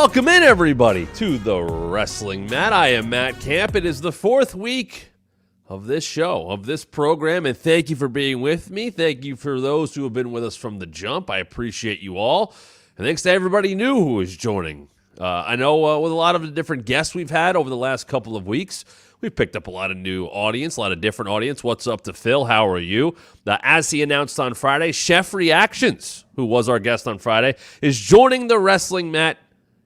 Welcome in, everybody, to the Wrestling Mat. I am Matt Camp. It is the fourth week of this show, of this program, and thank you for being with me. Thank you for those who have been with us from the jump. I appreciate you all. And thanks to everybody new who is joining. I know with a lot of the different guests we've had over the last couple of weeks, we've picked up a lot of new audience, a lot of different audience. What's up to Phil? How are you? As he announced on Friday, Chef Reactions, who was our guest on Friday, is joining the Wrestling Mat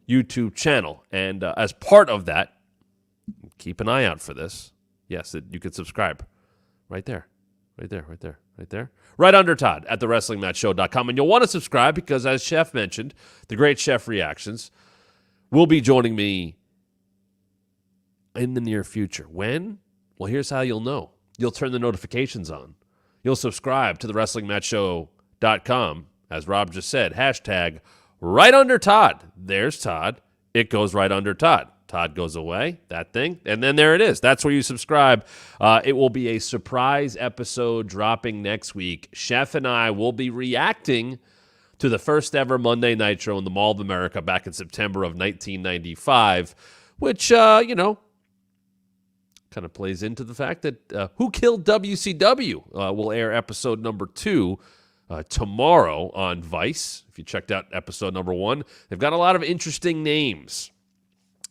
YouTube channel. And as part of that, keep an eye out for this. Yes, you can subscribe right there, right there, right there, right there. Right under Todd at thewrestlingmatshow.com. And you'll want to subscribe because, as Chef mentioned, the great Chef Reactions will be joining me in the near future. When? Well, here's how you'll know. You'll turn the notifications on. You'll subscribe to thewrestlingmatshow.com. As Rob just said, hashtag right under Todd. There's Todd. It goes right under Todd. Todd goes away, that thing, and then there it is. That's where you subscribe. It will be a surprise episode dropping next week. Chef and I will be reacting to the first ever Monday Nitro in the Mall of America back in September of 1995, which, kind of plays into the fact that Who Killed WCW will air episode number 2 tomorrow on Vice. If you checked out episode number 1, they've got a lot of interesting names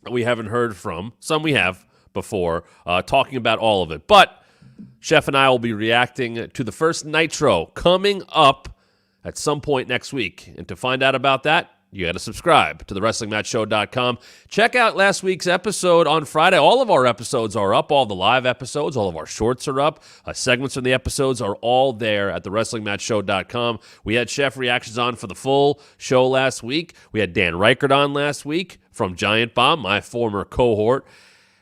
that we haven't heard from. Some we have before, talking about all of it. But Chef and I will be reacting to the first Nitro coming up at some point next week. And to find out about that, you got to subscribe to thewrestlingmatshow.com. Check out last week's episode on Friday. All of our episodes are up, all the live episodes, all of our shorts are up. Segments from the episodes are all there at thewrestlingmatshow.com. We had Chef Reactions on for the full show last week. We had Dan Reichert on last week from Giant Bomb, my former cohort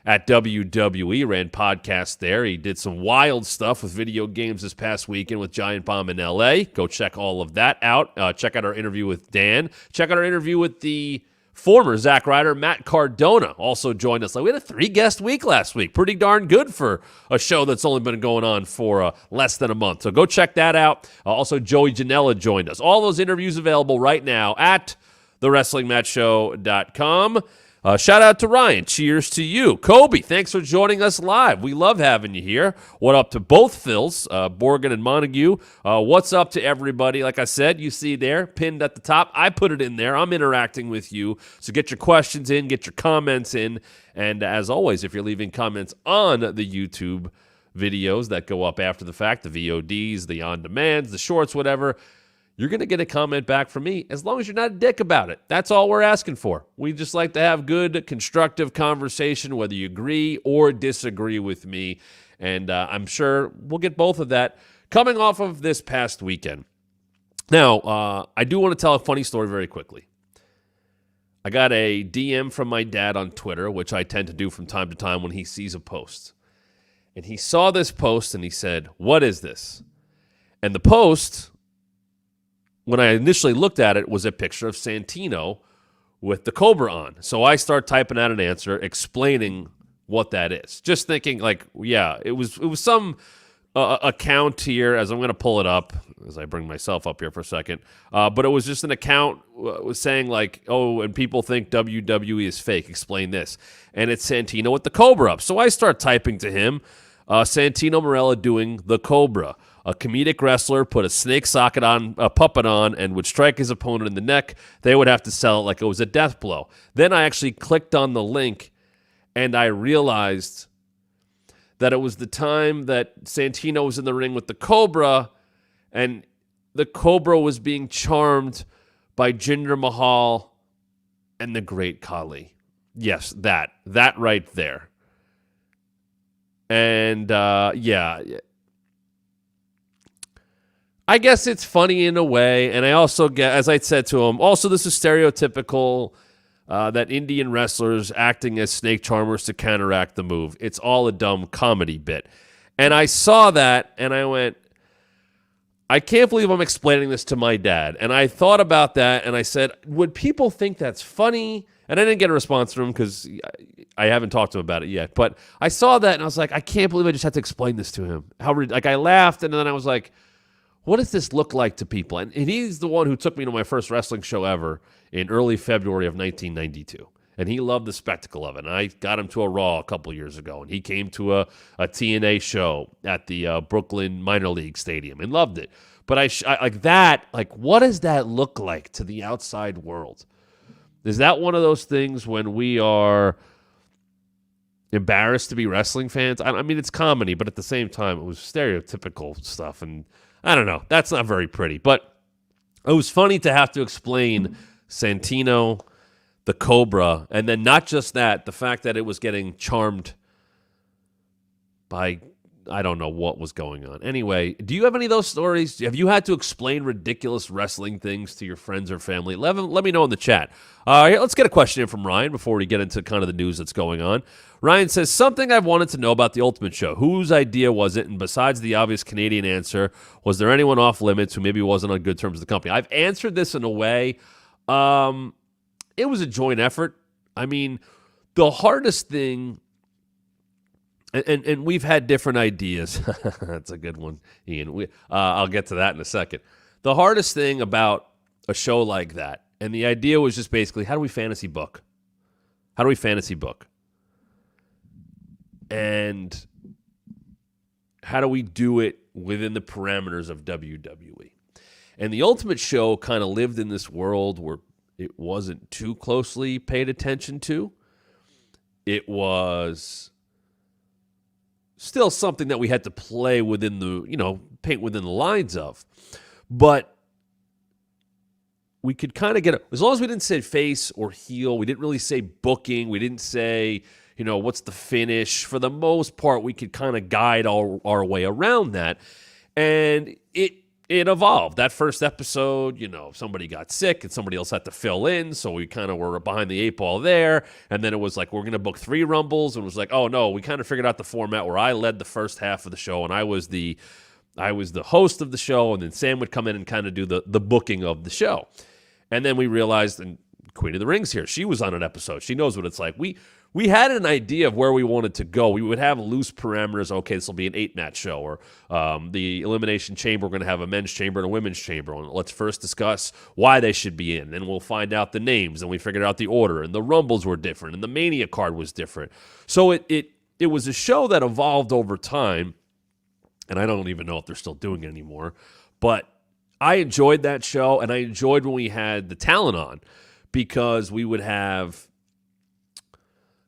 at WWE, ran podcasts there. He did some wild stuff with video games this past weekend with Giant Bomb in LA. Go check all of that out. Check out our interview with Dan. Check out our interview with the former Zack Ryder, Matt Cardona, also joined us. We had a 3-guest week last week. Pretty darn good for a show that's only been going on for less than a month. So go check that out. Also, Joey Janela joined us. All those interviews available right now at thewrestlingmatshow.com. Shout out to Ryan. Cheers to you. Kobe, thanks for joining us live. We love having you here. What up to both Phils, Borgen and Montague. What's up to everybody? Like I said, you see there, pinned at the top. I put it in there. I'm interacting with you. So get your questions in, get your comments in. And as always, if you're leaving comments on the YouTube videos that go up after the fact, the VODs, the on-demands, the shorts, whatever, you're going to get a comment back from me as long as you're not a dick about it. That's all we're asking for. We just like to have good, constructive conversation, whether you agree or disagree with me. And I'm sure we'll get both of that coming off of this past weekend. Now, I do want to tell a funny story very quickly. I got a DM from my dad on Twitter, which I tend to do from time to time when he sees a post. And he saw this post and he said, "What is this?" And the post, when I initially looked at it, was a picture of Santino with the Cobra on. So I start typing out an answer explaining what that is. Just thinking like, yeah, it was some account here, as I'm going to pull it up as I bring myself up here for a second. But it was just an account was saying like, oh, and people think WWE is fake. Explain this. And it's Santino with the Cobra up. So I start typing to him, Santino Marella doing the Cobra. A comedic wrestler put a snake socket on, a puppet on, and would strike his opponent in the neck. They would have to sell it like it was a death blow. Then I actually clicked on the link, and I realized that it was the time that Santino was in the ring with the Cobra, and the Cobra was being charmed by Jinder Mahal and the Great Khali. Yes, that right there. And, yeah, I guess it's funny in a way, and I also get, as I said to him, also this is stereotypical that Indian wrestlers acting as snake charmers to counteract the move. It's all a dumb comedy bit. And I saw that, and I went, I can't believe I'm explaining this to my dad. And I thought about that, and I said, would people think that's funny? And I didn't get a response from him because I haven't talked to him about it yet. But I saw that, and I was like, I can't believe I just had to explain this to him. I laughed, and then I was like, what does this look like to people? And he's the one who took me to my first wrestling show ever in early February of 1992. And he loved the spectacle of it. And I got him to a Raw a couple years ago. And he came to a TNA show at the Brooklyn Minor League Stadium and loved it. But I like that. Like, what does that look like to the outside world? Is that one of those things when we are embarrassed to be wrestling fans? I mean, it's comedy, but at the same time, it was stereotypical stuff. And I don't know. That's not very pretty. But it was funny to have to explain Santino, the Cobra, and then not just that, the fact that it was getting charmed by, I don't know what was going on. Anyway, do you have any of those stories? Have you had to explain ridiculous wrestling things to your friends or family? Let me know in the chat. Let's get a question in from Ryan before we get into kind of the news that's going on. Ryan says, something I've wanted to know about the Ultimate Show. Whose idea was it? And besides the obvious Canadian answer, was there anyone off limits who maybe wasn't on good terms with the company? I've answered this in a way. It was a joint effort. I mean, the hardest thing, and we've had different ideas. That's a good one, Ian. I'll get to that in a second. The hardest thing about a show like that, and the idea was just basically, how do we fantasy book? How do we fantasy book? And how do we do it within the parameters of WWE? And the Ultimate Show kind of lived in this world where it wasn't too closely paid attention to. It was still something that we had to play within the, paint within the lines of. But we could kind of get, as long as we didn't say face or heel, we didn't really say booking, we didn't say, what's the finish. For the most part, we could kind of guide our way around that. And it evolved. That first episode, somebody got sick and somebody else had to fill in, so we kind of were behind the eight ball there. And then it was like, we're going to book 3 Rumbles, and it was like, oh no, we kind of figured out the format where I led the first half of the show, and I was the host of the show, and then Sam would come in and kind of do the booking of the show. And then we realized, and Queen of the Ring's here, she was on an episode. She knows what it's like. We had an idea of where we wanted to go. We would have loose parameters. Okay, this will be an 8-match show, or the Elimination Chamber, we're going to have a men's chamber and a women's chamber. And let's first discuss why they should be in. Then we'll find out the names, and we figured out the order. And the Rumbles were different, and the Mania card was different. So it was a show that evolved over time, and I don't even know if they're still doing it anymore. But I enjoyed that show, and I enjoyed when we had the talent on, because we would have,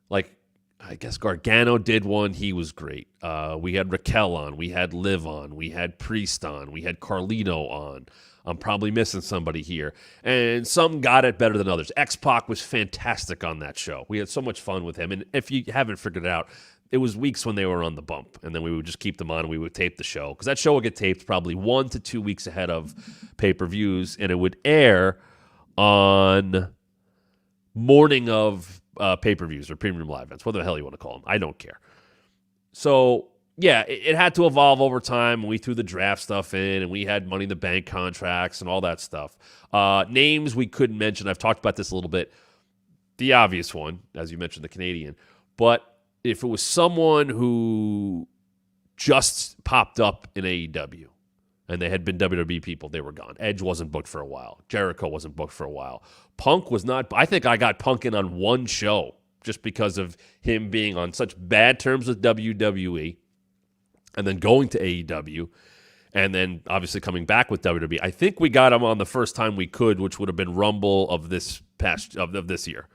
like, I guess Gargano did one. He was great. We had Raquel on. We had Liv on. We had Priest on. We had Carlito on. I'm probably missing somebody here. And some got it better than others. X-Pac was fantastic on that show. We had so much fun with him. And if you haven't figured it out, it was weeks when they were on the bump. And then we would just keep them on and we would tape the show. Because that show would get taped probably 1 to 2 weeks ahead of pay-per-views. And it would air on morning of pay-per-views or premium live events, whatever the hell you want to call them. I don't care. So, yeah, it had to evolve over time. We threw the draft stuff in, and we had Money in the Bank contracts and all that stuff. Names we couldn't mention. I've talked about this a little bit. The obvious one, as you mentioned, the Canadian. But if it was someone who just popped up in AEW, and they had been WWE people, they were gone. Edge wasn't booked for a while. Jericho wasn't booked for a while. Punk was not. I think I got Punk in on one show just because of him being on such bad terms with WWE and then going to AEW and then obviously coming back with WWE. I think we got him on the first time we could, which would have been Rumble of this year.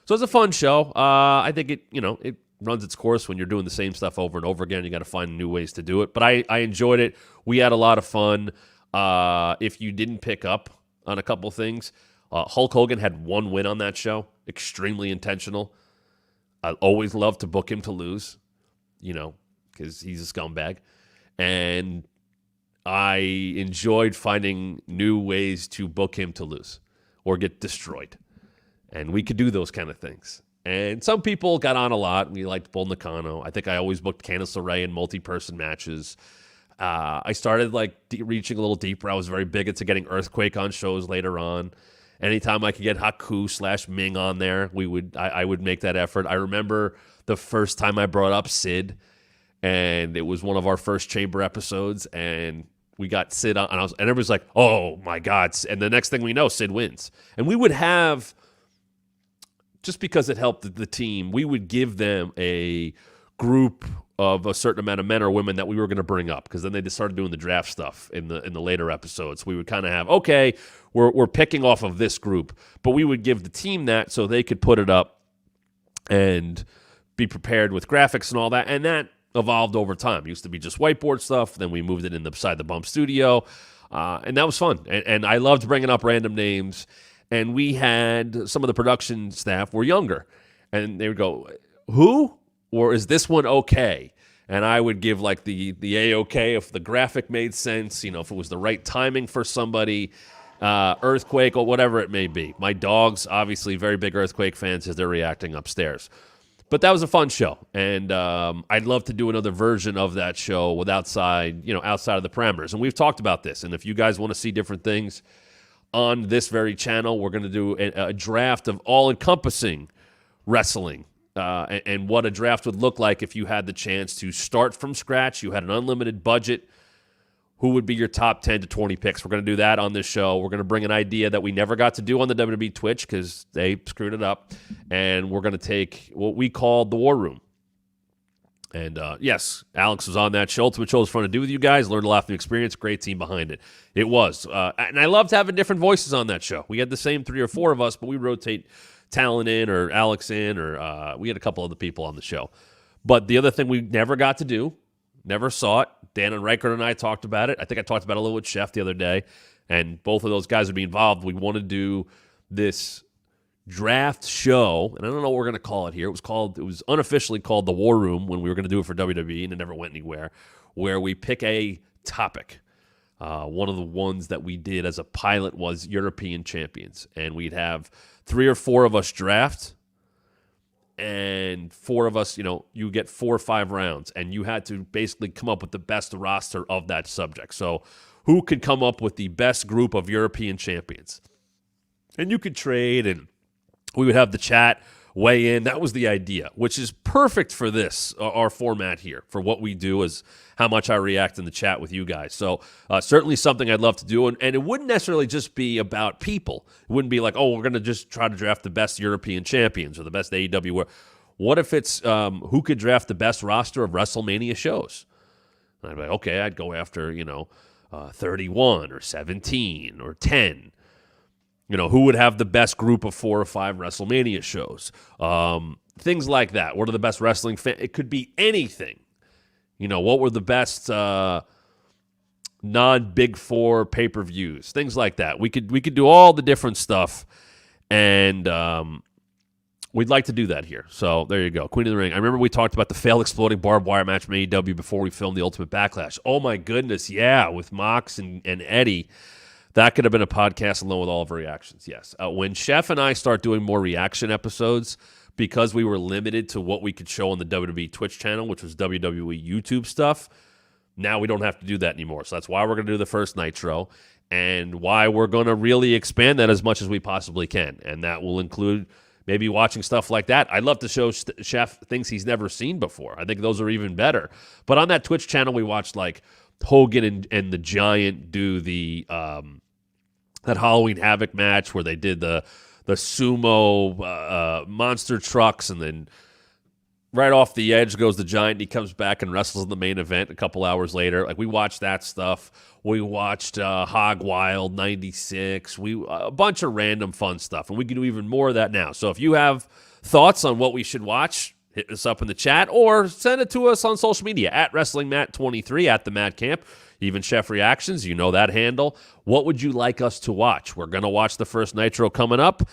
So it's a fun show. I think it runs its course when you're doing the same stuff over and over again. You got to find new ways to do it. But I enjoyed it. We had a lot of fun. If you didn't pick up on a couple things, Hulk Hogan had 1 win on that show. Extremely intentional. I always love to book him to lose, because he's a scumbag. And I enjoyed finding new ways to book him to lose or get destroyed. And we could do those kind of things. And some people got on a lot. We liked Bull Nakano. I think I always booked Candice LeRae in multi-person matches. I started reaching a little deeper. I was very big into getting Earthquake on shows later on. Anytime I could get Haku/Ming on there, I would make that effort. I remember the first time I brought up Sid, and it was one of our first Chamber episodes, and we got Sid on, and everybody's like, oh my God. And the next thing we know, Sid wins. And we would have, just because it helped the team, we would give them a group of a certain amount of men or women that we were going to bring up, because then they just started doing the draft stuff in the later episodes. We would kind of have, okay, we're picking off of this group, but we would give the team that so they could put it up and be prepared with graphics and all that, and that evolved over time. It used to be just whiteboard stuff, then we moved it in the Beside the Bump studio, and that was fun, and I loved bringing up random names, and we had some of the production staff were younger, and they would go, who? Or is this one okay? And I would give like the A-okay if the graphic made sense, if it was the right timing for somebody, earthquake or whatever it may be. My dog's obviously very big earthquake fans as they're reacting upstairs. But that was a fun show, and I'd love to do another version of that show with outside of the parameters. And we've talked about this, and if you guys want to see different things on this very channel, we're going to do a draft of all-encompassing wrestling. And what a draft would look like if you had the chance to start from scratch, you had an unlimited budget, who would be your top 10 to 20 picks. We're going to do that on this show. We're going to bring an idea that we never got to do on the WWE Twitch because they screwed it up, and we're going to take what we called the War Room. And yes, Alex was on that show. Ultimate Show was fun to do with you guys. Learned a lot from the experience. Great team behind it. It was. And I loved having different voices on that show. We had the same 3 or 4 of us, but we rotate Talon in or Alex in, or we had a couple other people on the show. But the other thing we never got to do, never saw it, Dan and Reichert and I talked about it. I think I talked about it a little with Chef the other day, and both of those guys would be involved. We want to do this draft show, and I don't know what we're going to call it here. It was unofficially called the War Room when we were going to do it for WWE, and it never went anywhere, where we pick a topic. One of the ones that we did as a pilot was European champions, and we'd have 3 or 4 of us draft, and 4 of us, you get 4 or 5 rounds, and you had to basically come up with the best roster of that subject. So who could come up with the best group of European champions? And you could trade, and we would have the chat weigh in. That was the idea, which is perfect for this, our format here, for what we do is how much I react in the chat with you guys. So certainly something I'd love to do, and it wouldn't necessarily just be about people. It wouldn't be like, we're going to just try to draft the best European champions or the best AEW. What if it's who could draft the best roster of WrestleMania shows? And I'd be like, okay, I'd go after, 31 or 17 or 10. Who would have the best group of 4 or 5 WrestleMania shows? Things like that. What are the best wrestling fans? It could be anything. What were the best non-Big 4 pay-per-views? Things like that. We could do all the different stuff, and we'd like to do that here. So there you go. Queen of the Ring. I remember we talked about the failed exploding barbed wire match from AEW before we filmed the Ultimate Backlash. Oh my goodness, yeah, with Mox and Eddie. That could have been a podcast alone with all of our reactions, yes. When Chef and I start doing more reaction episodes, because we were limited to what we could show on the WWE Twitch channel, which was WWE YouTube stuff, now we don't have to do that anymore. So that's why we're going to do the first Nitro, and why we're going to really expand that as much as we possibly can. And that will include maybe watching stuff like that. I'd love to show Chef things he's never seen before. I think those are even better. But on that Twitch channel, we watched like Hogan and the Giant do the that Halloween Havoc match where they did the sumo monster trucks, and then right off the edge goes the Giant, and he comes back and wrestles in the main event a couple hours later. Like, we watched that stuff. We watched Hog Wild 96. A bunch of random fun stuff, and we can do even more of that now. So if you have thoughts on what we should watch, hit us up in the chat or send it to us on social media at WrestlingMatt23, at the Matt Camp. Even Chef Reactions, that handle. What would you like us to watch? We're going to watch the first Nitro coming up,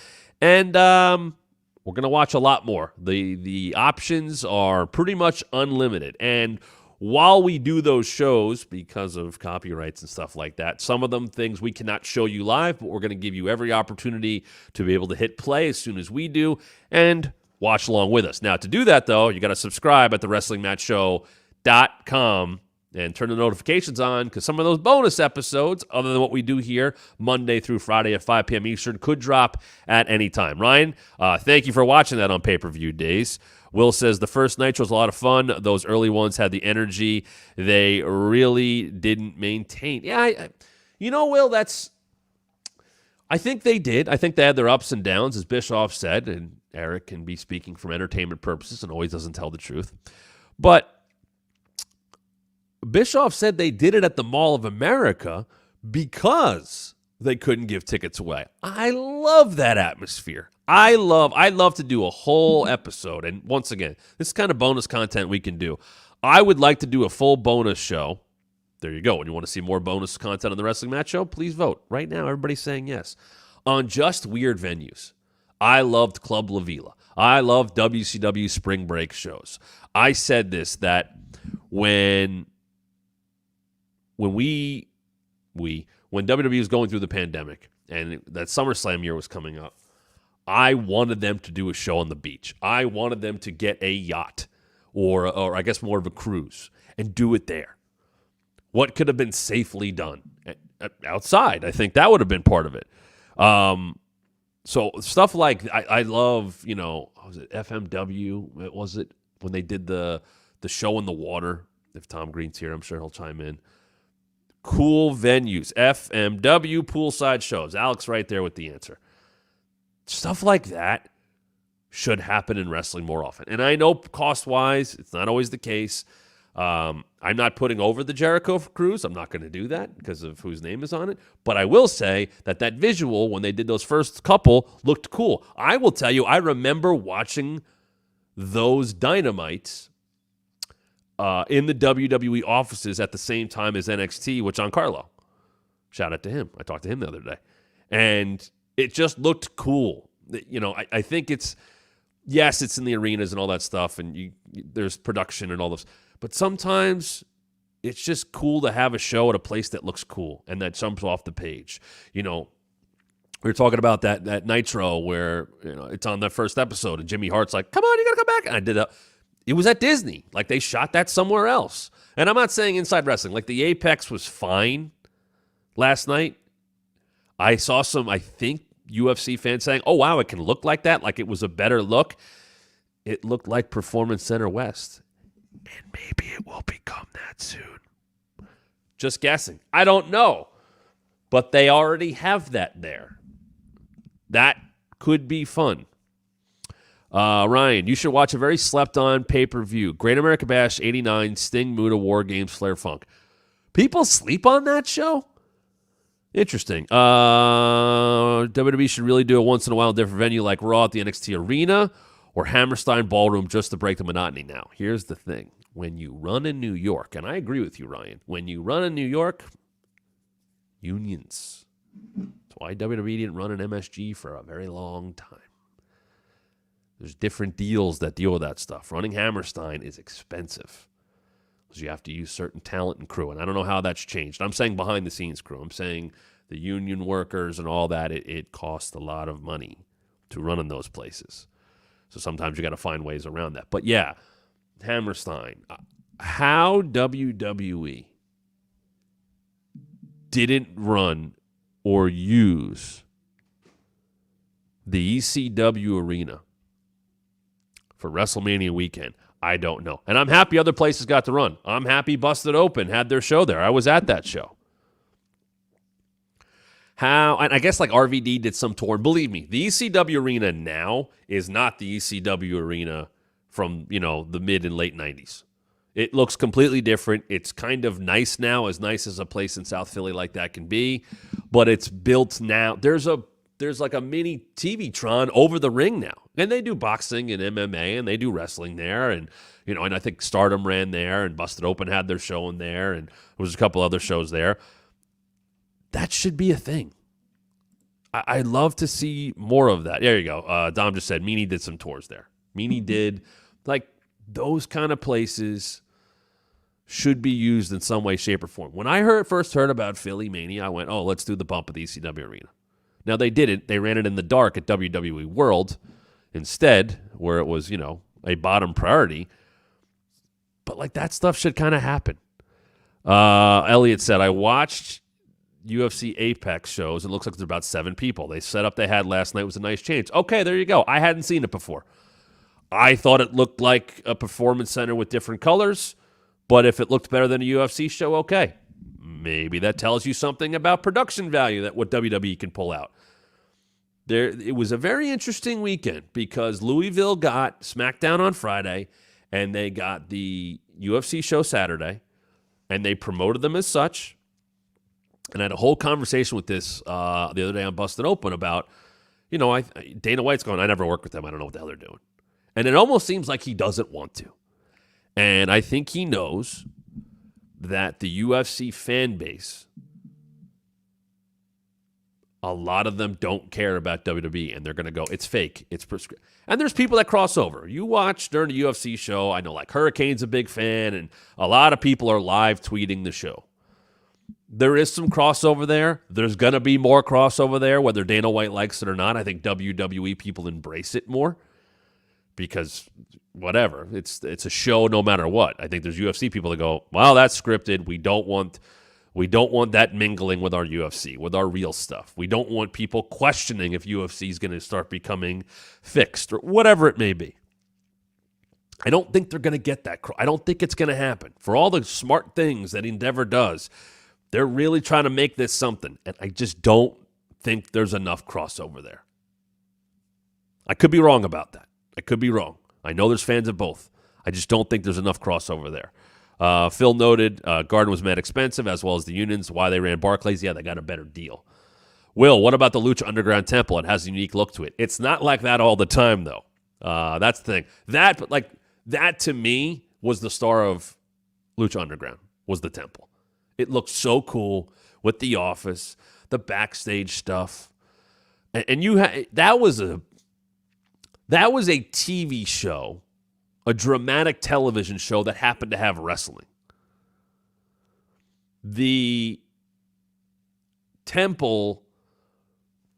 and we're going to watch a lot more. The options are pretty much unlimited, and while we do those shows, because of copyrights and stuff like that, some of them things we cannot show you live, but we're going to give you every opportunity to be able to hit play as soon as we do and watch along with us. Now, to do that, though, you got to subscribe at thewrestlingmatchshow.com. and turn the notifications on, because some of those bonus episodes, other than what we do here Monday through Friday at 5 p.m. Eastern, could drop at any time. Ryan, thank you for watching that on pay-per-view days. Will says the first Nitro was a lot of fun. Those early ones had the energy they really didn't maintain. Yeah, Will, I think they did. I think they had their ups and downs, as Bischoff said, and Eric can be speaking from entertainment purposes and always doesn't tell the truth. But Bischoff said they did it at the Mall of America because they couldn't give tickets away. I love that atmosphere. I'd love to do a whole episode. And once again, this is kind of bonus content we can do. I would like to do a full bonus show. There you go. When you want to see more bonus content on the Wrestling Match Show, please vote. Right now, everybody's saying yes. On just weird venues. I loved Club La Vila. I loved WCW Spring Break shows. I said this, that when WWE was going through the pandemic and that SummerSlam year was coming up, I wanted them to do a show on the beach. I wanted them to get a yacht or I guess more of a cruise and do it there. What could have been safely done outside? I think that would have been part of it. So stuff like I love, was it FMW? Was it when they did the show in the water? If Tom Green's here, I'm sure he'll chime in. Cool venues, FMW poolside shows. Alex right there with the answer. Stuff like that should happen in wrestling more often. And I know cost-wise, it's not always the case. I'm not putting over the Jericho Cruise. I'm not going to do that because of whose name is on it. But I will say that visual, when they did those first couple, looked cool. I will tell you, I remember watching those Dynamites in the WWE offices at the same time as NXT with Giancarlo. Shout out to him. I talked to him the other day. And it just looked cool. I think it's in the arenas and all that stuff, and there's production and all this. But sometimes it's just cool to have a show at a place that looks cool and that jumps off the page. We were talking about that Nitro where it's on the first episode, and Jimmy Hart's like, "Come on, you gotta come back." And I did it was at Disney. Like, they shot that somewhere else. And I'm not saying Inside Wrestling. Like, the Apex was fine last night. I saw some, I think, UFC fans saying, "Oh, wow, it can look like that." Like, it was a better look. It looked like Performance Center West. And maybe it will become that soon. Just guessing. I don't know. But they already have that there. That could be fun. Ryan, you should watch a very slept-on pay-per-view. Great American Bash 89, Sting, Muta, War Games, Flair, Funk. People sleep on that show? Interesting. WWE should really do it once in a while in a different venue like Raw at the NXT Arena or Hammerstein Ballroom just to break the monotony. Now, here's the thing. When you run in New York, and I agree with you, Ryan, when you run in New York, unions. That's why WWE didn't run an MSG for a very long time. There's different deals that deal with that stuff. Running Hammerstein is expensive because you have to use certain talent and crew, and I don't know how that's changed. I'm saying behind-the-scenes crew. I'm saying the union workers and all that, it costs a lot of money to run in those places. So sometimes you got to find ways around that. But yeah, Hammerstein. How WWE didn't run or use the ECW arena for WrestleMania weekend, I don't know. And I'm happy other places got to run. I'm happy Busted Open had their show there. I was at that show. And I guess like RVD did some tour. Believe me, the ECW arena now is not the ECW arena from, the mid and late 90s. It looks completely different. It's kind of nice now, as nice as a place in South Philly like that can be, but it's built now. There's like a mini TV-tron over the ring now. And they do boxing and MMA, and they do wrestling there. And, and I think Stardom ran there, and Busted Open had their show in there, and there was a couple other shows there. That should be a thing. I'd love to see more of that. There you go. Dom just said Meanie did some tours there. Meanie did. Like, those kind of places should be used in some way, shape, or form. When I first heard about Philly Mania, I went, oh, let's do the bump at the ECW arena. Now, they didn't. They ran it in the dark at WWE World instead, where it was, a bottom priority. But, like, that stuff should kind of happen. Elliot said, I watched UFC Apex shows. It looks like there's about 7 people. They set up they had last night was a nice change. Okay, there you go. I hadn't seen it before. I thought it looked like a performance center with different colors, but if it looked better than a UFC show, okay. Maybe that tells you something about production value that what WWE can pull out. It was a very interesting weekend because Louisville got SmackDown on Friday, and they got the UFC show Saturday, and they promoted them as such. And I had a whole conversation with this the other day on Busted Open about, Dana White's going, I never worked with them. I don't know what the hell they're doing. And it almost seems like he doesn't want to. And I think he knows that the UFC fan base, a lot of them don't care about WWE, and they're going to go, it's fake, it's prescription. And there's people that cross over. You watch during the UFC show, I know like Hurricane's a big fan, and a lot of people are live tweeting the show. There is some crossover there. There's going to be more crossover there, whether Dana White likes it or not. I think WWE people embrace it more because whatever. It's a show no matter what. I think there's UFC people that go, well, that's scripted. We don't want that mingling with our UFC, with our real stuff. We don't want people questioning if UFC is going to start becoming fixed or whatever it may be. I don't think they're going to get that. I don't think it's going to happen. For all the smart things that Endeavor does, they're really trying to make this something, and I just don't think there's enough crossover there. I could be wrong about that. I could be wrong. I know there's fans of both. I just don't think there's enough crossover there. Phil noted Garden was mad expensive, as well as the unions. Why they ran Barclays? Yeah, they got a better deal. Will, what about the Lucha Underground Temple? It has a unique look to it. It's not like that all the time, though. That's the thing. That to me was the star of Lucha Underground, was the temple. It looked so cool with the office, the backstage stuff, and that was a TV show, a dramatic television show that happened to have wrestling. The temple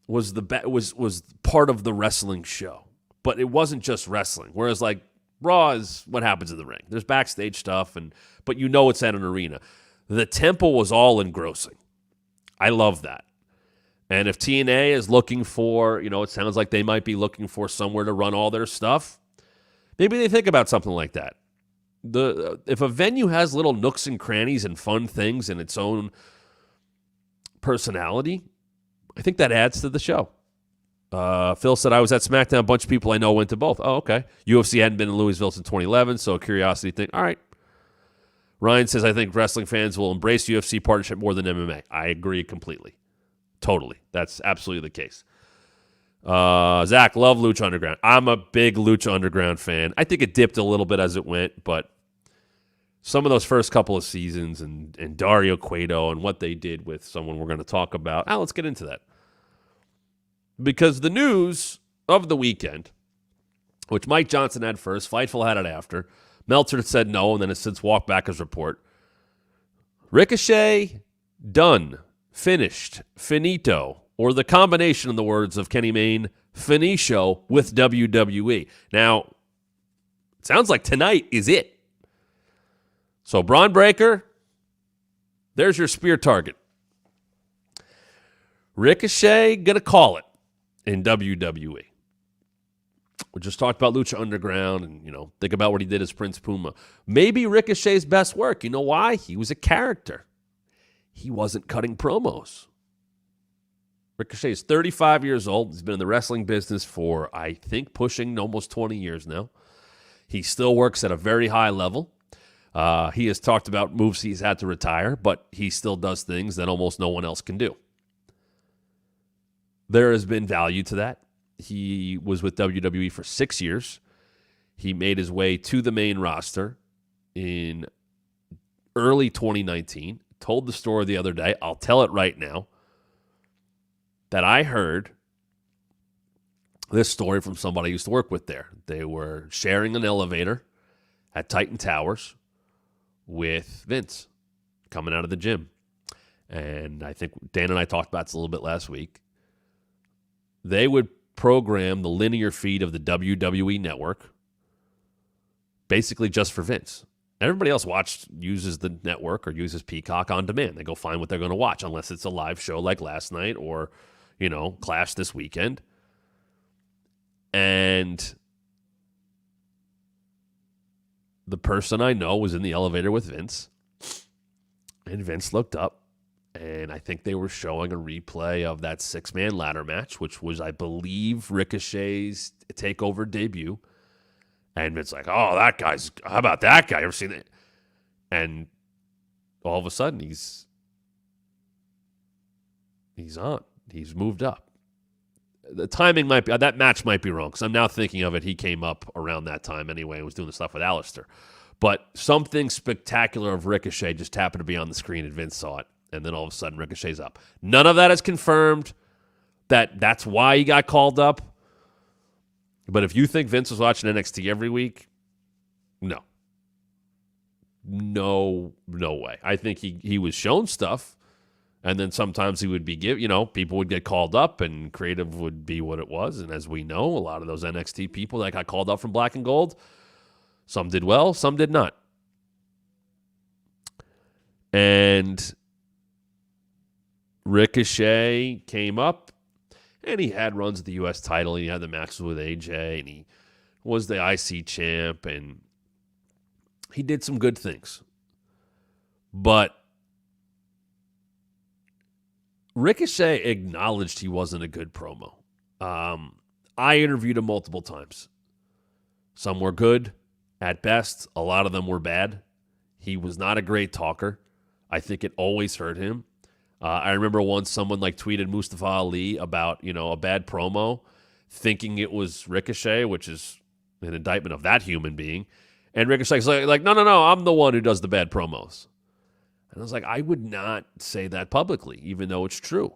was was part of the wrestling show, but it wasn't just wrestling. Whereas like Raw is what happens in the ring. There's backstage stuff, but it's at an arena. The temple was all engrossing. I love that. And if TNA is looking for, it sounds like they might be looking for somewhere to run all their stuff, maybe they think about something like that. If a venue has little nooks and crannies and fun things and its own personality, I think that adds to the show. Phil said, I was at SmackDown. A bunch of people I know went to both. Oh, okay. UFC hadn't been in Louisville since 2011, so a curiosity thing. All right. Ryan says, I think wrestling fans will embrace UFC partnership more than MMA. I agree completely. Totally. That's absolutely the case. Zach, love Lucha Underground. I'm a big Lucha Underground fan. I think it dipped a little bit as it went, but some of those first couple of seasons and Dario Cueto and what they did with someone we're going to talk about. Let's get into that. Because the news of the weekend, which Mike Johnson had first, Fightful had it after, Meltzer said no, and then has since walked back his report. Ricochet, done, finished, finito, or the combination, in the words of Kenny Mayne, finisho with WWE. Now, it sounds like tonight is it. So, Braun Breaker, there's your spear target. Ricochet, gonna call it in WWE. We just talked about Lucha Underground and, think about what he did as Prince Puma. Maybe Ricochet's best work. You know why? He was a character. He wasn't cutting promos. Ricochet is 35 years old. He's been in the wrestling business for, I think, pushing almost 20 years now. He still works at a very high level. He has talked about moves he's had to retire, but he still does things that almost no one else can do. There has been value to that. He was with WWE for 6 years. He made his way to the main roster in early 2019. Told the story the other day. I'll tell it right now. That I heard this story from somebody I used to work with there. They were sharing an elevator at Titan Towers with Vince coming out of the gym. And I think Dan and I talked about this a little bit last week. They would program the linear feed of the WWE network basically just for Vince. Everybody else uses the network or uses Peacock on demand. They go find what they're going to watch, unless it's a live show like last night or, Clash this weekend. And the person I know was in the elevator with Vince, and Vince looked up, and I think they were showing a replay of that 6-man ladder match, which was, I believe, Ricochet's TakeOver debut. And Vince's like, oh, how about that guy? Ever seen it? And all of a sudden, he's on. He's moved up. The timing that match might be wrong, because I'm now thinking of it. He came up around that time anyway and was doing the stuff with Alistair. But something spectacular of Ricochet just happened to be on the screen, and Vince saw it. And then all of a sudden, Ricochet's up. None of that is confirmed. That's why he got called up. But if you think Vince was watching NXT every week, no. No way. I think he was shown stuff, and then sometimes he would be people would get called up, and creative would be what it was. And as we know, a lot of those NXT people that got called up from Black and Gold, some did well, some did not. And Ricochet came up, and he had runs at the U.S. title. He had the matches with AJ, and he was the IC champ, and he did some good things. But Ricochet acknowledged he wasn't a good promo. I interviewed him multiple times. Some were good at best. A lot of them were bad. He was not a great talker. I think it always hurt him. I remember once someone tweeted Mustafa Ali about, a bad promo, thinking it was Ricochet, which is an indictment of that human being. And Ricochet's like, no, I'm the one who does the bad promos. And I was like, I would not say that publicly, even though it's true.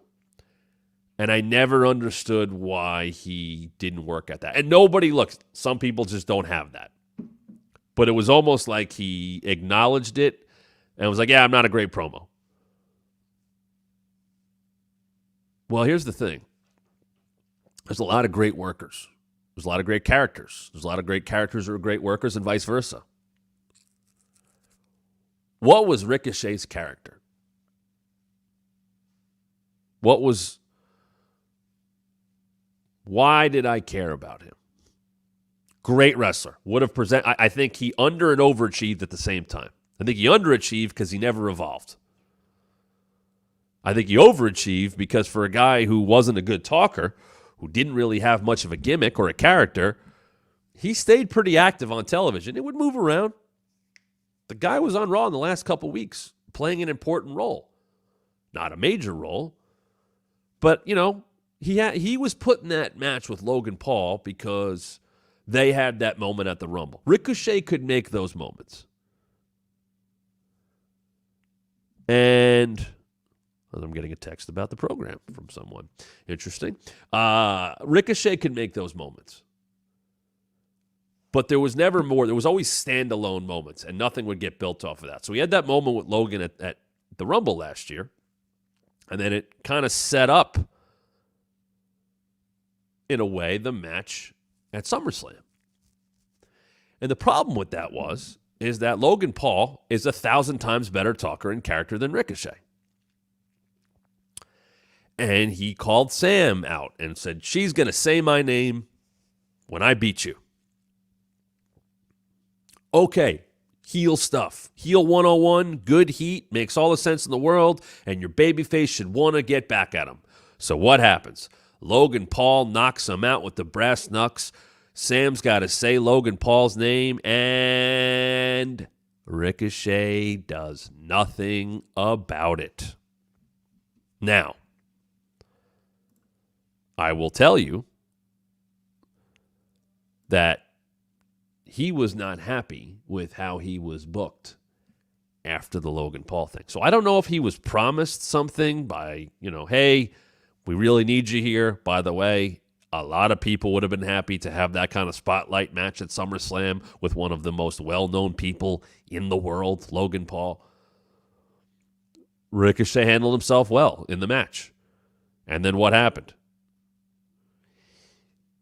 And I never understood why he didn't work at that. And some people just don't have that. But it was almost like he acknowledged it and was like, yeah, I'm not a great promo. Well, here's the thing. There's a lot of great workers. There's a lot of great characters. There's a lot of great characters who are great workers, and vice versa. What was Ricochet's character? Why did I care about him? Great wrestler. I think he under and overachieved at the same time. I think he underachieved because he never evolved. I think he overachieved because for a guy who wasn't a good talker, who didn't really have much of a gimmick or a character, he stayed pretty active on television. It would move around. The guy was on Raw in the last couple weeks, playing an important role. Not a major role, but, he was put in that match with Logan Paul because they had that moment at the Rumble. Ricochet could make those moments. And I'm getting a text about the program from someone. Interesting. Ricochet could make those moments. But there was never more. There was always standalone moments, and nothing would get built off of that. So we had that moment with Logan at the Rumble last year, and then it kind of set up, in a way, the match at SummerSlam. And the problem with that is that Logan Paul is 1,000 times better talker and character than Ricochet. And he called Sam out and said, she's going to say my name when I beat you. Okay, heel stuff. Heel 101, good heat, makes all the sense in the world, and your babyface should want to get back at him. So what happens? Logan Paul knocks him out with the brass knucks. Sam's got to say Logan Paul's name, and Ricochet does nothing about it. Now, I will tell you that he was not happy with how he was booked after the Logan Paul thing. So I don't know if he was promised something by, hey, we really need you here. By the way, a lot of people would have been happy to have that kind of spotlight match at SummerSlam with one of the most well-known people in the world, Logan Paul. Ricochet handled himself well in the match. And then what happened?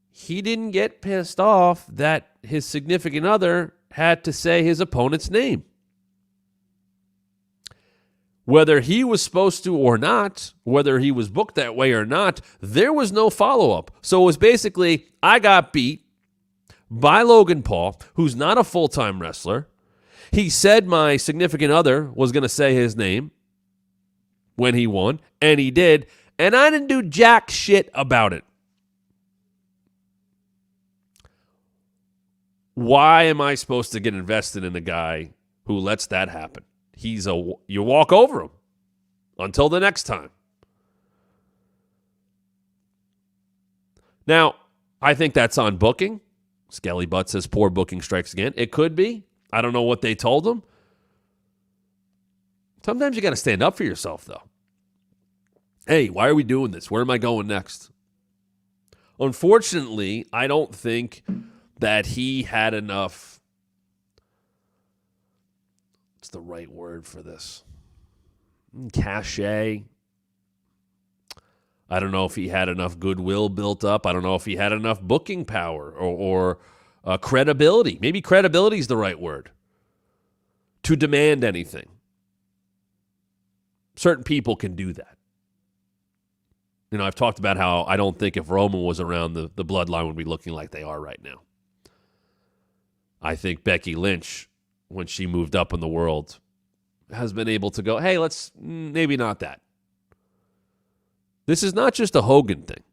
He didn't get pissed off that his significant other had to say his opponent's name. Whether he was supposed to or not, whether he was booked that way or not, there was no follow-up. So it was basically, I got beat by Logan Paul, who's not a full-time wrestler. He said my significant other was going to say his name when he won, and he did, and I didn't do jack shit about it. Why am I supposed to get invested in a guy who lets that happen? You walk over him until the next time. Now, I think that's on booking. Skelly Butt says poor booking strikes again. It could be. I don't know what they told him. Sometimes you got to stand up for yourself, though. Hey, why are we doing this? Where am I going next? Unfortunately, I don't think that he had enough. What's the right word for this? Cachet. I don't know if he had enough goodwill built up. I don't know if he had enough booking power or credibility. Maybe credibility is the right word to demand anything. Certain people can do that. You know, I've talked about how I don't think if Roman was around, the bloodline would be looking like they are right now. I think Becky Lynch, when she moved up in the world, has been able to go, hey, let's maybe not that. This is not just a Hogan thing.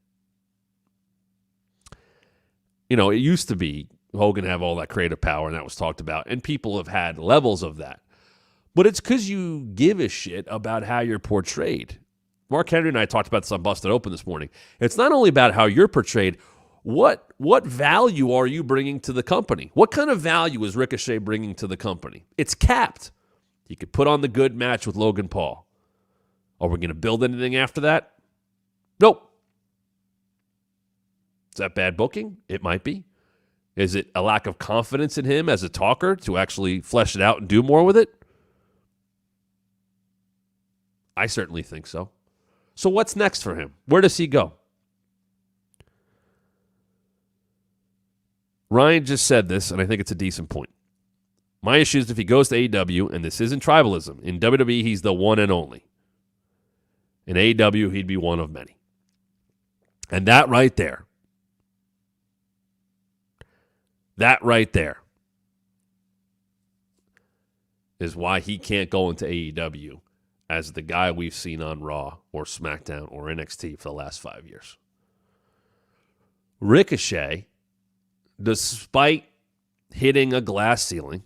You know, it used to be Hogan have all that creative power, and that was talked about, and people have had levels of that. But it's because you give a shit about how you're portrayed. Mark Henry and I talked about this on Busted Open this morning. It's not only about how you're portrayed. What value are you bringing to the company? What kind of value is Ricochet bringing to the company? It's capped. You could put on the good match with Logan Paul. Are we going to build anything after that? Nope. Is that bad booking? It might be. Is it a lack of confidence in him as a talker to actually flesh it out and do more with it? I certainly think so. So what's next for him? Where does he go? Ryan just said this, and I think it's a decent point. My issue is if he goes to AEW, and this isn't tribalism, in WWE he's the one and only. In AEW he'd be one of many. And that right there is why he can't go into AEW as the guy we've seen on Raw or SmackDown or NXT for the last 5 years. Ricochet, despite hitting a glass ceiling,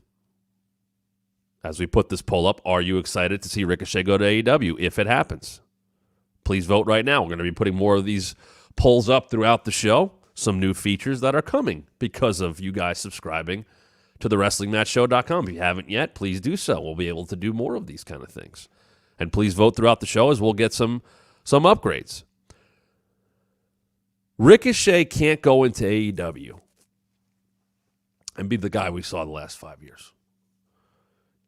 as we put this poll up, are you excited to see Ricochet go to AEW if it happens? Please vote right now. We're going to be putting more of these polls up throughout the show. Some new features that are coming because of you guys subscribing to thewrestlingmatchshow.com. If you haven't yet, please do so. We'll be able to do more of these kind of things. And please vote throughout the show as we'll get some upgrades. Ricochet can't go into AEW and be the guy we saw the last 5 years.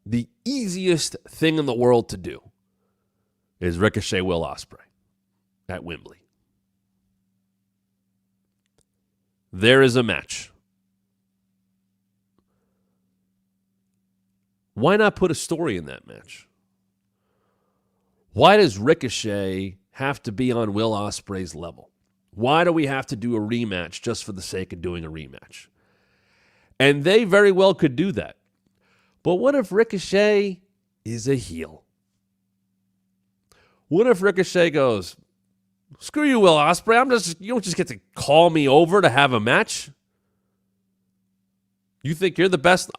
The easiest thing in the world to do is Ricochet Will Ospreay at Wembley. There is a match. Why not put a story in that match? Why does Ricochet have to be on Will Ospreay's level? Why do we have to do a rematch just for the sake of doing a rematch? And they very well could do that. But what if Ricochet is a heel? What if Ricochet goes, screw you, Will Ospreay. You don't just get to call me over to have a match. You think you're the best?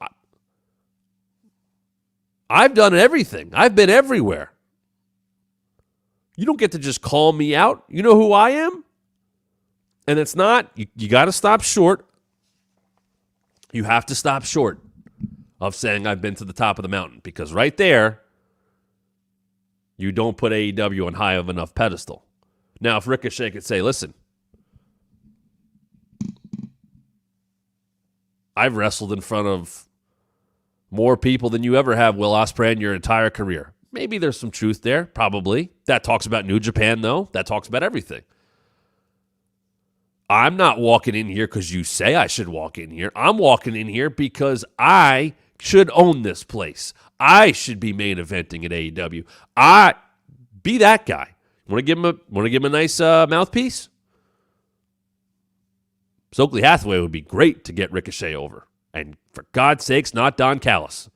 I've done everything. I've been everywhere. You don't get to just call me out. You know who I am? And it's not, you got to stop short. You have to stop short of saying I've been to the top of the mountain, because right there, you don't put AEW on high of enough pedestal. Now, if Ricochet could say, listen, I've wrestled in front of more people than you ever have, Will Ospreay, in your entire career. Maybe there's some truth there, probably. That talks about New Japan, though. That talks about everything. I'm not walking in here because you say I should walk in here. I'm walking in here because I should own this place. I should be main eventing at AEW. Be that guy. Want to give him a nice mouthpiece? Stokely Hathaway would be great to get Ricochet over. And for God's sakes, not Don Callis.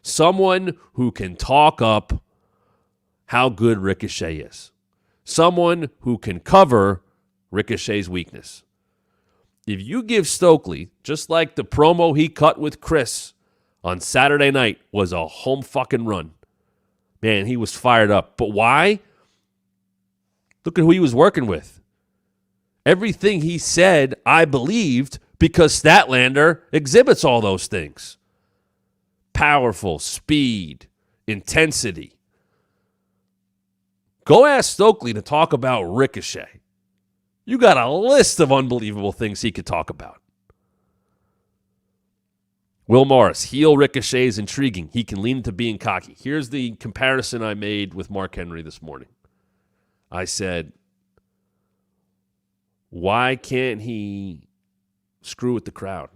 Someone who can talk up how good Ricochet is. Someone who can cover Ricochet's weakness. If you give Stokely, just like the promo he cut with Chris on Saturday night was a home fucking run. Man, he was fired up. But why? Look at who he was working with. Everything he said, I believed, because Statlander exhibits all those things. Powerful, speed, intensity. Go ask Stokely to talk about Ricochet. You got a list of unbelievable things he could talk about. Will Morris, heel Ricochet is intriguing. He can lean into being cocky. Here's the comparison I made with Mark Henry this morning. I said, why can't he screw with the crowd?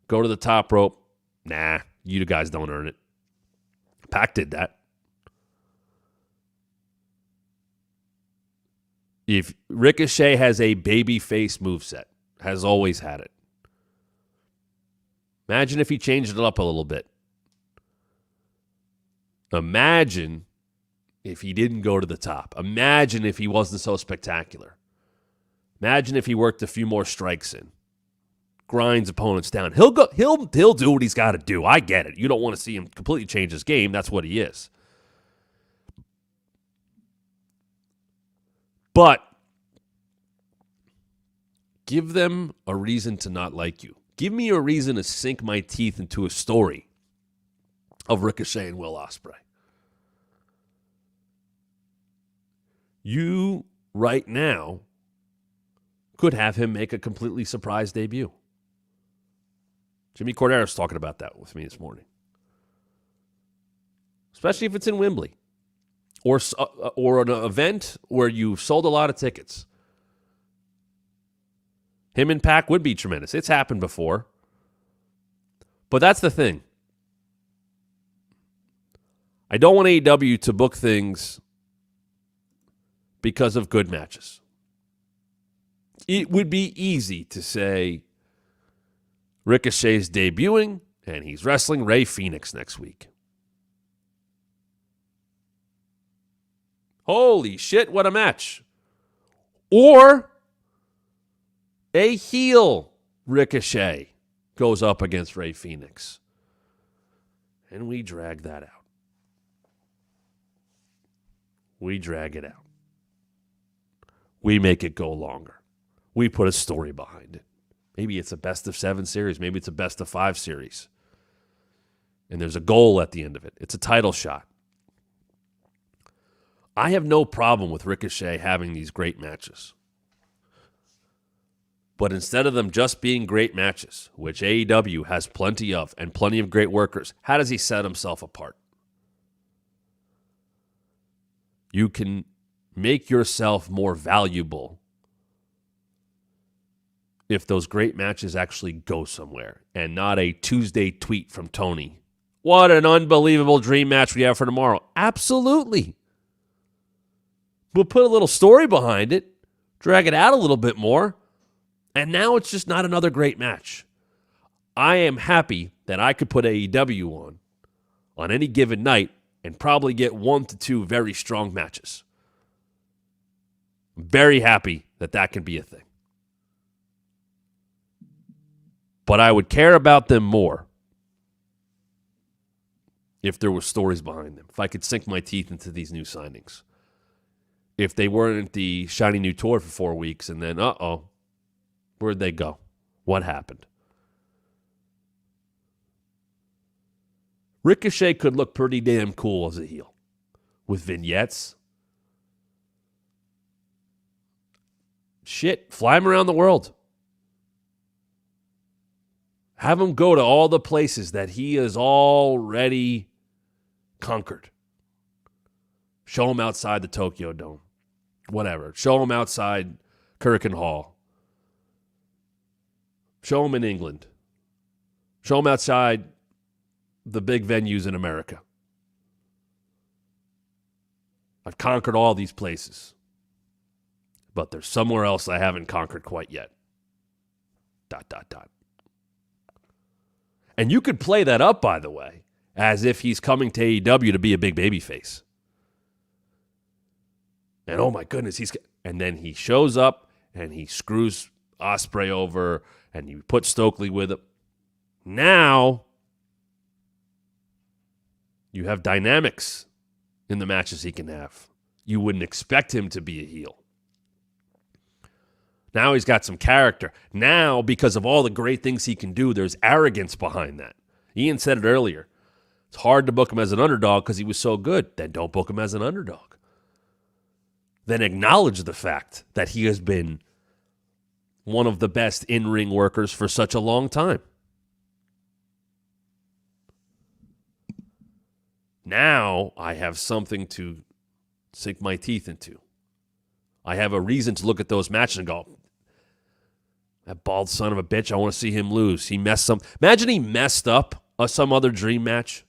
Go to the top rope. Nah, you guys don't earn it. Pac did that. If Ricochet has a babyface moveset, has always had it. Imagine if he changed it up a little bit. Imagine if he didn't go to the top. Imagine if he wasn't so spectacular. Imagine if he worked a few more strikes in. Grinds opponents down. He'll do what he's got to do. I get it. You don't want to see him completely change his game. That's what he is. But give them a reason to not like you. Give me a reason to sink my teeth into a story of Ricochet and Will Ospreay. You, right now, could have him make a completely surprise debut. Jimmy Cordero's talking about that with me this morning. Especially if it's in Wembley. Or an event where you sold a lot of tickets. Him and Pac would be tremendous. It's happened before. But that's the thing. I don't want AEW to book things because of good matches. It would be easy to say Ricochet's debuting and he's wrestling Rey Fenix next week. Holy shit, what a match. Or a heel Ricochet goes up against Rey Fenix. And we drag that out. We drag it out. We make it go longer. We put a story behind it. Maybe it's a best of 7 series. Maybe it's a best of 5 series. And there's a goal at the end of it. It's a title shot. I have no problem with Ricochet having these great matches. But instead of them just being great matches, which AEW has plenty of and plenty of great workers, how does he set himself apart? You can make yourself more valuable if those great matches actually go somewhere and not a Tuesday tweet from Tony. What an unbelievable dream match we have for tomorrow. Absolutely. We'll put a little story behind it, drag it out a little bit more, and now it's just not another great match. I am happy that I could put AEW on any given night and probably get 1 to 2 very strong matches. I'm very happy that that can be a thing. But I would care about them more if there were stories behind them, if I could sink my teeth into these new signings. If they weren't the shiny new tour for 4 weeks and then, where'd they go? What happened? Ricochet could look pretty damn cool as a heel with vignettes. Shit, fly him around the world. Have him go to all the places that he has already conquered. Show him outside the Tokyo Dome. Whatever. Show him outside Kirken Hall. Show him in England. Show them outside the big venues in America. I've conquered all these places. But there's somewhere else I haven't conquered quite yet. ... And you could play that up, by the way, as if he's coming to AEW to be a big baby face. And oh my goodness, and then he shows up and he screws Ospreay over and you put Stokely with him. Now you have dynamics in the matches he can have. You wouldn't expect him to be a heel. Now he's got some character. Now, because of all the great things he can do, there's arrogance behind that. Ian said it earlier. It's hard to book him as an underdog because he was so good. Then don't book him as an underdog. Then acknowledge the fact that he has been one of the best in-ring workers for such a long time. Now I have something to sink my teeth into. I have a reason to look at those matches and go, that bald son of a bitch, I want to see him lose. Imagine he messed up some other dream match.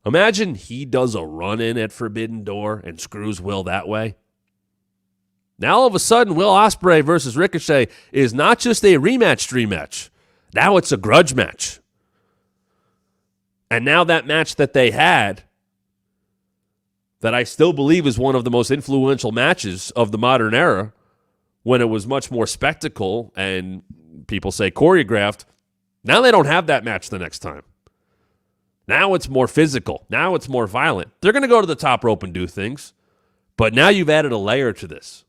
Imagine he does a run-in at Forbidden Door and screws Will that way. Now all of a sudden, Will Ospreay versus Ricochet is not just a rematch dream match. Now it's a grudge match. And now that match that they had, that I still believe is one of the most influential matches of the modern era, when it was much more spectacle and people say choreographed, now they don't have that match the next time. Now it's more physical. Now it's more violent. They're going to go to the top rope and do things, but now you've added a layer to this.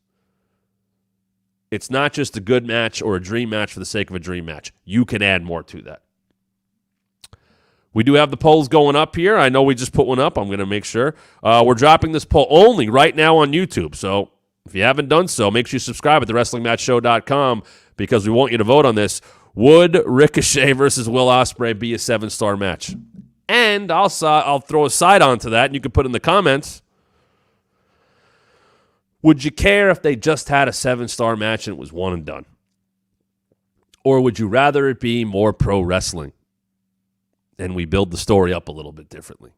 It's not just a good match or a dream match for the sake of a dream match. You can add more to that. We do have the polls going up here. I know we just put one up. I'm going to make sure. We're dropping this poll only right now on YouTube, so if you haven't done so, make sure you subscribe at thewrestlingmatchshow.com because we want you to vote on this. Would Ricochet versus Will Ospreay be a 7-star match? And I'll throw a side onto that, and you can put in the comments. Would you care if they just had a 7-star match and it was one and done? Or would you rather it be more pro wrestling and we build the story up a little bit differently?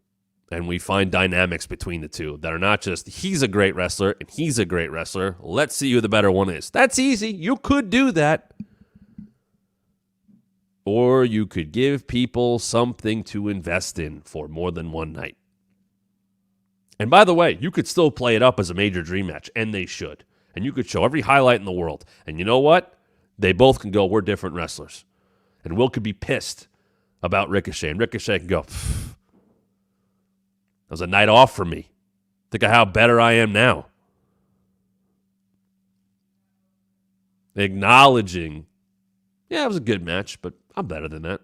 And we find dynamics between the two that are not just, he's a great wrestler and he's a great wrestler. Let's see who the better one is. That's easy. You could do that. Or you could give people something to invest in for more than one night. And by the way, you could still play it up as a major dream match, and they should. And you could show every highlight in the world. And you know what? They both can go, we're different wrestlers. And Will could be pissed about Ricochet. And Ricochet can go, that was a night off for me. Think of how better I am now. Acknowledging, yeah, it was a good match, but I'm better than that.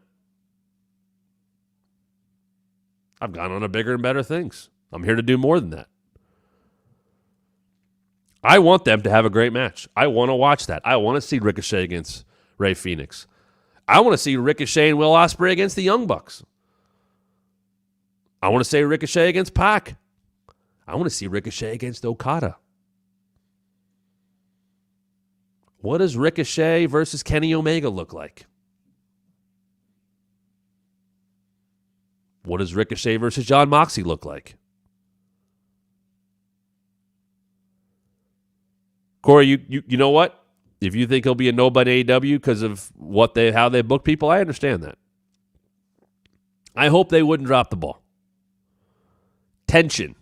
I've gone on to bigger and better things. I'm here to do more than that. I want them to have a great match. I want to watch that. I want to see Ricochet against Rey Fenix. I want to see Ricochet and Will Ospreay against the Young Bucks. I want to see Ricochet against Pac. I want to see Ricochet against Okada. What does Ricochet versus Kenny Omega look like? What does Ricochet versus Jon Moxley look like? Corey, you know what? If you think he'll be a nobody in AEW because of how they book people, I understand that. I hope they wouldn't drop the ball. Tension,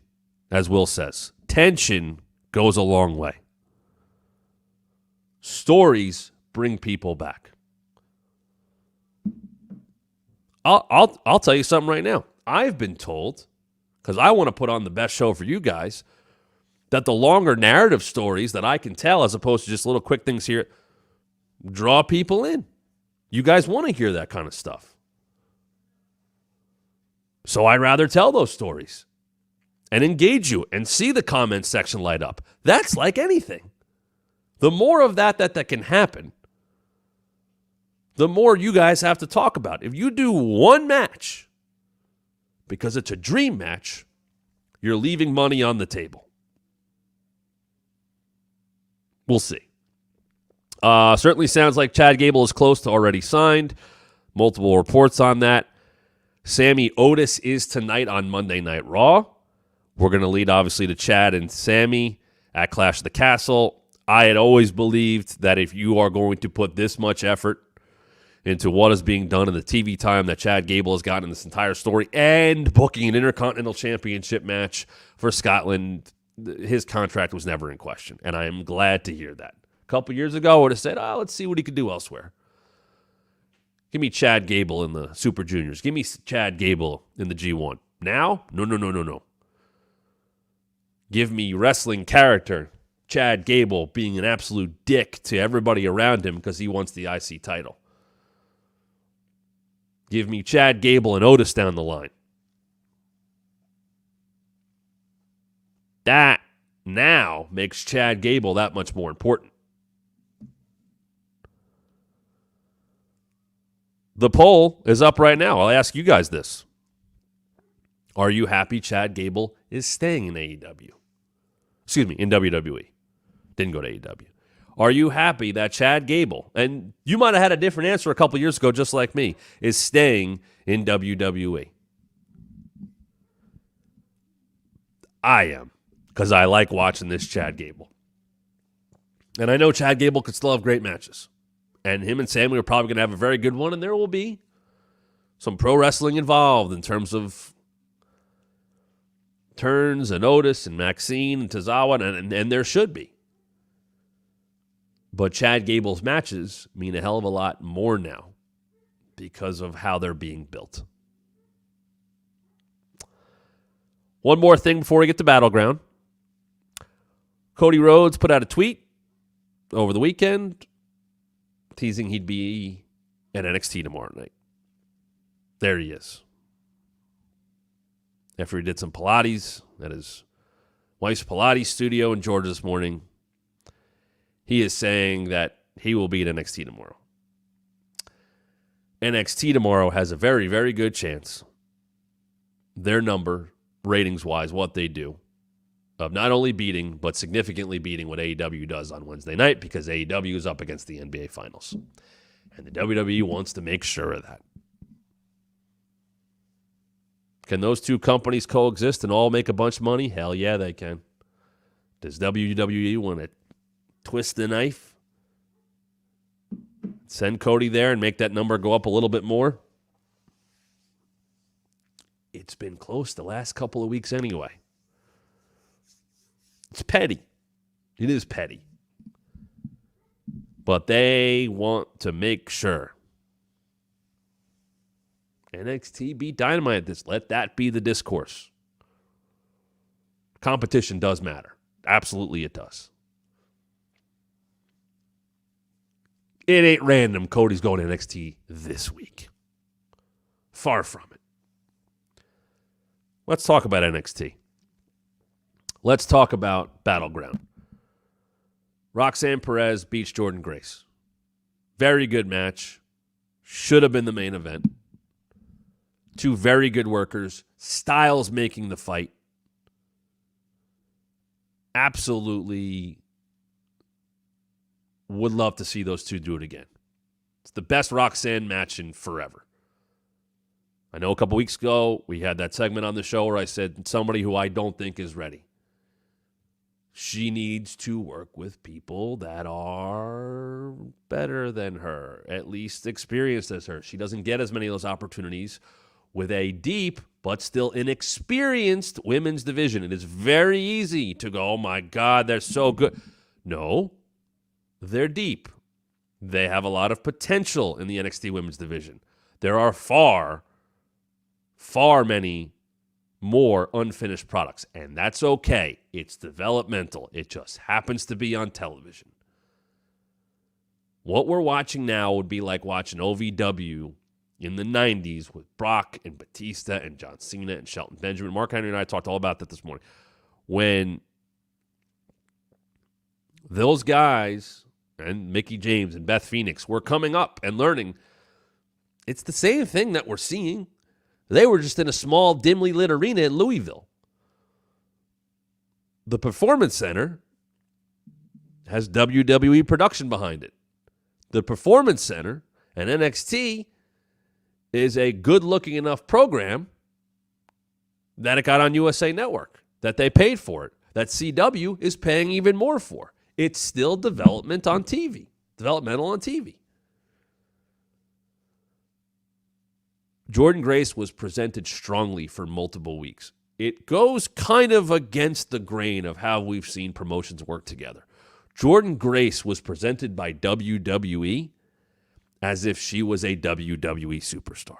as Will says. Tension goes a long way. Stories bring people back. I'll tell you something right now. I've been told, because I want to put on the best show for you guys, that the longer narrative stories that I can tell, as opposed to just little quick things here, draw people in. You guys want to hear that kind of stuff. So I'd rather tell those stories and engage you and see the comment section light up. That's like anything. The more of that can happen, the more you guys have to talk about. If you do one match, because it's a dream match, you're leaving money on the table. We'll see. Certainly sounds like Chad Gable is close to already signed. Multiple reports on that. Sammy Otis is tonight on Monday Night Raw. We're going to lead, obviously, to Chad and Sammy at Clash of the Castle. I had always believed that if you are going to put this much effort into what is being done in the TV time that Chad Gable has gotten in this entire story and booking an Intercontinental Championship match for Scotland, his contract was never in question, and I am glad to hear that. A couple years ago, I would have said, let's see what he could do elsewhere. Give me Chad Gable in the Super Juniors. Give me Chad Gable in the G1. Now? No. Give me wrestling character Chad Gable being an absolute dick to everybody around him because he wants the IC title. Give me Chad Gable and Otis down the line. That now makes Chad Gable that much more important. The poll is up right now. I'll ask you guys this. Are you happy Chad Gable is staying in AEW? Excuse me, in WWE. Didn't go to AEW. Are you happy that Chad Gable, and you might have had a different answer a couple years ago just like me, is staying in WWE? I am, because I like watching this Chad Gable. And I know Chad Gable could still have great matches. And him and Sammy are probably going to have a very good one, and there will be some pro wrestling involved in terms of turns and Otis and Maxine and Tozawa, and there should be. But Chad Gable's matches mean a hell of a lot more now because of how they're being built. One more thing before we get to Battleground. Cody Rhodes put out a tweet over the weekend teasing he'd be at NXT tomorrow night. There he is. After he did some Pilates at his wife's Pilates studio in Georgia this morning, he is saying that he will be at NXT tomorrow. NXT tomorrow has a very, very good chance, their number, ratings-wise, what they do, of not only beating, but significantly beating what AEW does on Wednesday night, because AEW is up against the NBA Finals. And the WWE wants to make sure of that. Can those two companies coexist and all make a bunch of money? Hell yeah, they can. Does WWE want to twist the knife, send Cody there and make that number go up a little bit more? It's been close the last couple of weeks anyway. It's petty. It is petty. But they want to make sure NXT beat Dynamite at this. Let that be the discourse. Competition does matter. Absolutely it does. It ain't random Cody's going to NXT this week. Far from it. Let's talk about NXT. Let's talk about Battleground. Roxanne Perez beats Jordynne Grace. Very good match. Should have been the main event. Two very good workers. Styles making the fight. Absolutely would love to see those two do it again. It's the best Roxanne match in forever. I know a couple weeks ago we had that segment on the show where I said somebody who I don't think is ready. She needs to work with people that are better than her, at least experienced as her. She doesn't get as many of those opportunities with a deep but still inexperienced women's division. It is very easy to go, oh my God, they're so good. No, they're deep. They have a lot of potential in the NXT women's division. There are far many more unfinished products, and that's okay. It's developmental. It just happens to be on television. What we're watching now would be like watching OVW in the 90s with Brock and Batista and John Cena and Shelton Benjamin. Mark Henry and I talked all about that this morning. When those guys and Mickie James and Beth Phoenix were coming up and learning, it's the same thing that we're seeing. They were just in a small, dimly lit arena in Louisville. The Performance Center has WWE production behind it. The Performance Center and NXT is a good-looking enough program that it got on USA Network, that they paid for it, that CW is paying even more for. It's still developmental on TV. Jordynne Grace was presented strongly for multiple weeks. It goes kind of against the grain of how we've seen promotions work together. Jordynne Grace was presented by WWE as if she was a WWE superstar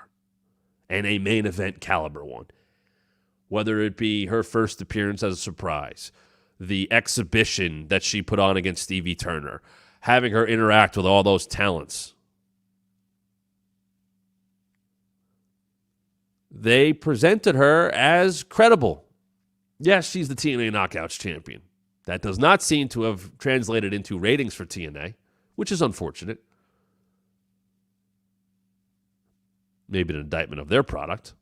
and a main event caliber one. Whether it be her first appearance as a surprise, the exhibition that she put on against Stevie Turner, having her interact with all those talents. They presented her as credible. Yes, she's the TNA Knockouts champion. That does not seem to have translated into ratings for TNA, which is unfortunate. Maybe an indictment of their product.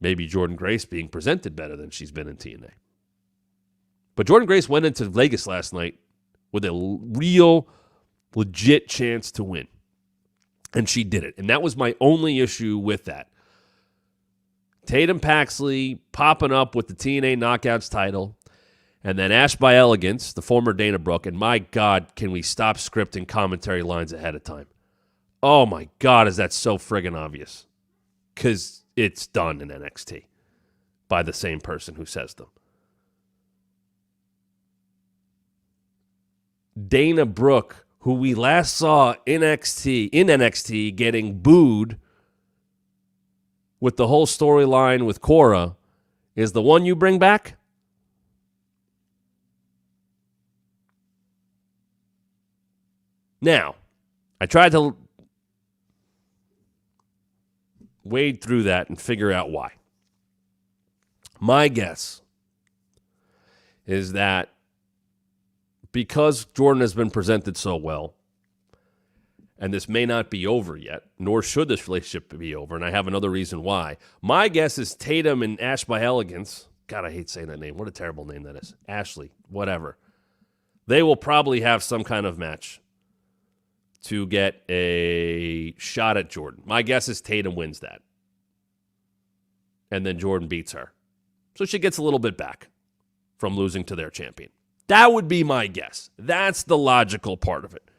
Maybe Jordynne Grace being presented better than she's been in TNA. But Jordynne Grace went into Vegas last night with a real, legit chance to win. And she did it. And that was my only issue with that. Tatum Paxley popping up with the TNA Knockouts title. And then Ash by Elegance, the former Dana Brooke. And my God, can we stop scripting commentary lines ahead of time? Oh my God, is that so friggin' obvious? Because it's done in NXT by the same person who says them. Dana Brooke, who we last saw in NXT getting booed with the whole storyline with Cora, is the one you bring back? Now, I tried to wade through that and figure out why. My guess is that because Jordynne has been presented so well, and this may not be over yet, nor should this relationship be over, and I have another reason why. My guess is Tatum and Ash by Elegance, God, I hate saying that name. What a terrible name that is. Ashley, whatever. They will probably have some kind of match to get a shot at Jordynne. My guess is Tatum wins that. And then Jordynne beats her. So she gets a little bit back from losing to their champion. That would be my guess. That's the logical part of it.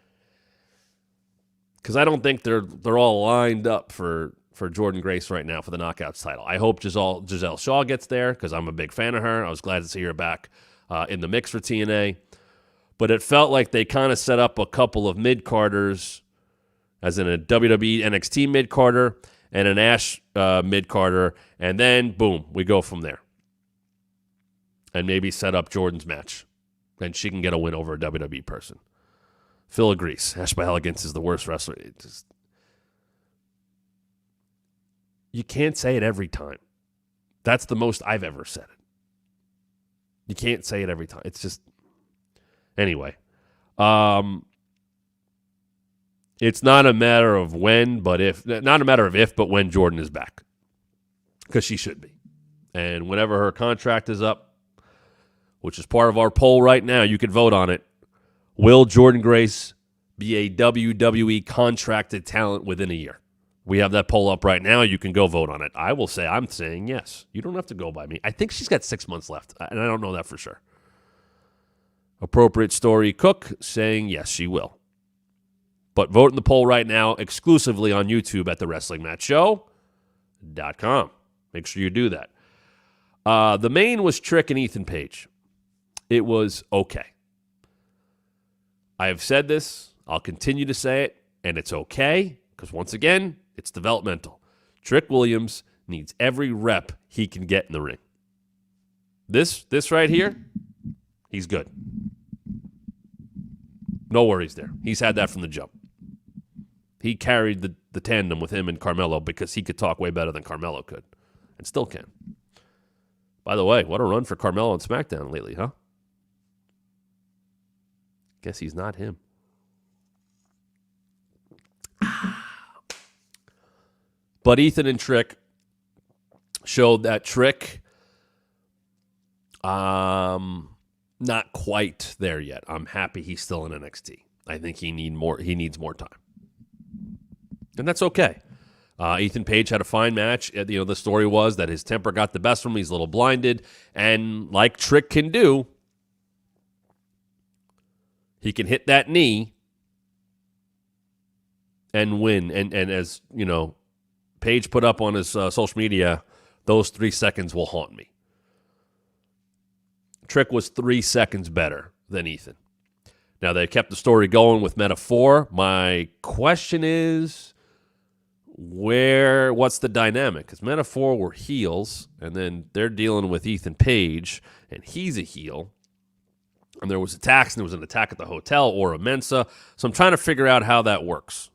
Because I don't think they're all lined up for Jordynne Grace right now for the Knockouts title. I hope Giselle Shaw gets there because I'm a big fan of her. I was glad to see her back in the mix for TNA. But it felt like they kind of set up a couple of mid-carders, as in a WWE NXT mid-carder and an Ash mid-carder, and then, boom, we go from there. And maybe set up Jordynne's match, and she can get a win over a WWE person. Phil agrees. Ash by Elegance is the worst wrestler. You can't say it every time. That's the most I've ever said it. You can't say it every time. It's just... Anyway, it's not a matter of when, but if. Not a matter of if, but when Jordynne is back. Because she should be. And whenever her contract is up, which is part of our poll right now, you can vote on it. Will Jordynne Grace be a WWE contracted talent within a year? We have that poll up right now. You can go vote on it. I'm saying yes. You don't have to go by me. I think she's got 6 months left, and I don't know that for sure. Appropriate Story Cook saying yes, she will. But vote in the poll right now exclusively on YouTube at thewrestlingmatchshow.com. Make sure you do that. The main was Trick and Ethan Page. It was okay. I have said this. I'll continue to say it. And it's okay because, once again, it's developmental. Trick Williams needs every rep he can get in the ring. This right here, he's good. No worries there. He's had that from the jump. He carried the tandem with him and Carmelo because he could talk way better than Carmelo could, and still can. By the way, what a run for Carmelo on SmackDown lately, huh? Guess he's not him. But Ethan and Trick showed that Trick, not quite there yet. I'm happy he's still in NXT. I think he needs more time. And that's okay. Ethan Page had a fine match. The story was that his temper got the best of him. He's a little blinded. And like Trick can do, he can hit that knee and win. And as, Page put up on his social media, those 3 seconds will haunt me. Trick was 3 seconds better than Ethan. Now, they kept the story going with Meta-4. My question is, what's the dynamic? Because Meta-4 were heels, and then they're dealing with Ethan Page, and he's a heel. And there was attacks, and there was an attack at the hotel or a Mensa. So I'm trying to figure out how that works.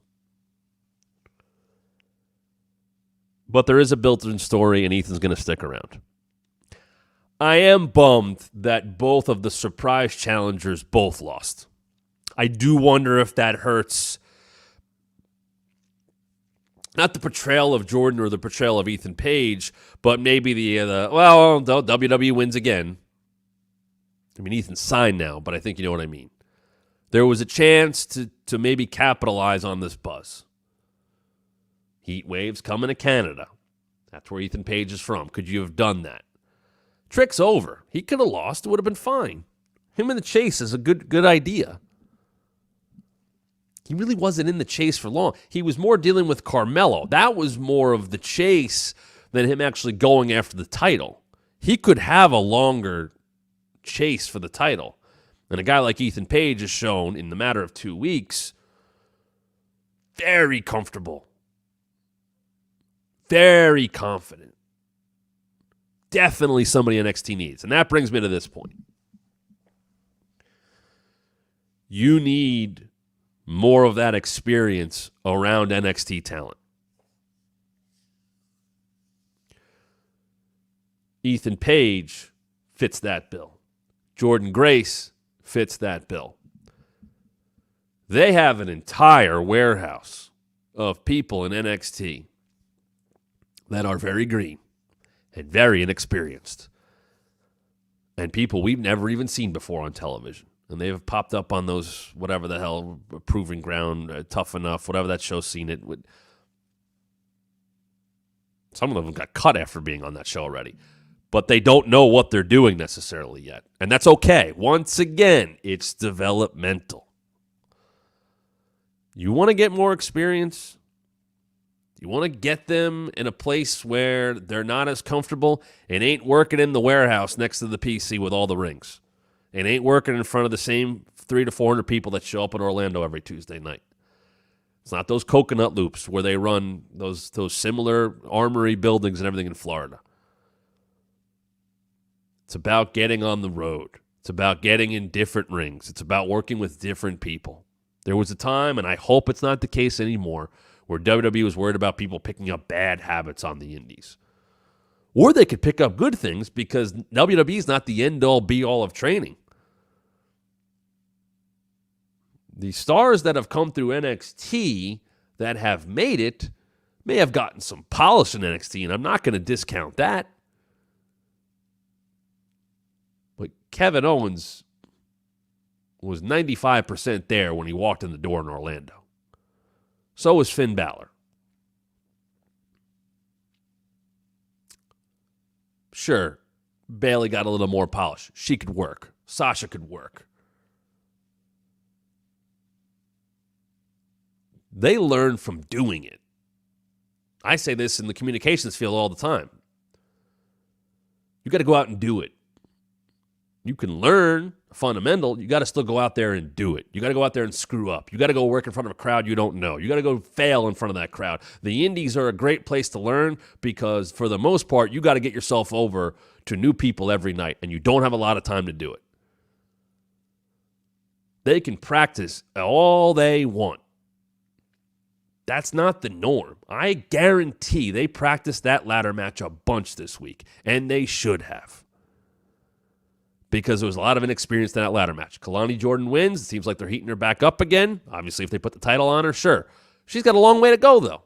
But there is a built-in story, and Ethan's going to stick around. I am bummed that both of the surprise challengers both lost. I do wonder if that hurts not the portrayal of Jordynne or the portrayal of Ethan Page, but maybe WWE wins again. I mean, Ethan's signed now, but I think you know what I mean. There was a chance to maybe capitalize on this buzz. Heat waves coming to Canada. That's where Ethan Page is from. Could you have done that? Trick's over. He could have lost. It would have been fine. Him in the chase is a good idea. He really wasn't in the chase for long. He was more dealing with Carmelo. That was more of the chase than him actually going after the title. He could have a longer chase for the title. And a guy like Ethan Page has shown in the matter of 2 weeks, very comfortable, very confident. Definitely somebody NXT needs. And that brings me to this point. You need more of that experience around NXT talent. Ethan Page fits that bill. Jordynne Grace fits that bill. They have an entire warehouse of people in NXT that are very green and very inexperienced. And people we've never even seen before on television. And they have popped up on those, whatever the hell, Proving Ground, Tough Enough, whatever that show's seen it. Some of them got cut after being on that show already. But they don't know what they're doing necessarily yet. And that's okay. Once again, it's developmental. You want to get more experience? You want to get them in a place where they're not as comfortable and ain't working in the warehouse next to the PC with all the rings. And ain't working in front of the same 300 to 400 people that show up in Orlando every Tuesday night. It's not those coconut loops where they run those similar armory buildings and everything in Florida. It's about getting on the road. It's about getting in different rings. It's about working with different people. There was a time, and I hope it's not the case anymore, where WWE was worried about people picking up bad habits on the indies. Or they could pick up good things because WWE is not the end-all, be-all of training. The stars that have come through NXT that have made it may have gotten some polish in NXT, and I'm not going to discount that. But Kevin Owens was 95% there when he walked in the door in Orlando. So was Finn Balor. Sure, Bayley got a little more polish. She could work. Sasha could work. They learn from doing it. I say this in the communications field all the time. You got to go out and do it. You can learn fundamental. You got to still go out there and do it. You got to go out there and screw up. You got to go work in front of a crowd you don't know. You got to go fail in front of that crowd. The indies are a great place to learn because for the most part, you got to get yourself over to new people every night, and you don't have a lot of time to do it. They can practice all they want. That's not the norm. I guarantee they practiced that ladder match a bunch this week, and they should have. Because there was a lot of inexperience in that ladder match. Kalani Jordan wins. It seems like they're heating her back up again. Obviously, if they put the title on her, sure. She's got a long way to go, though.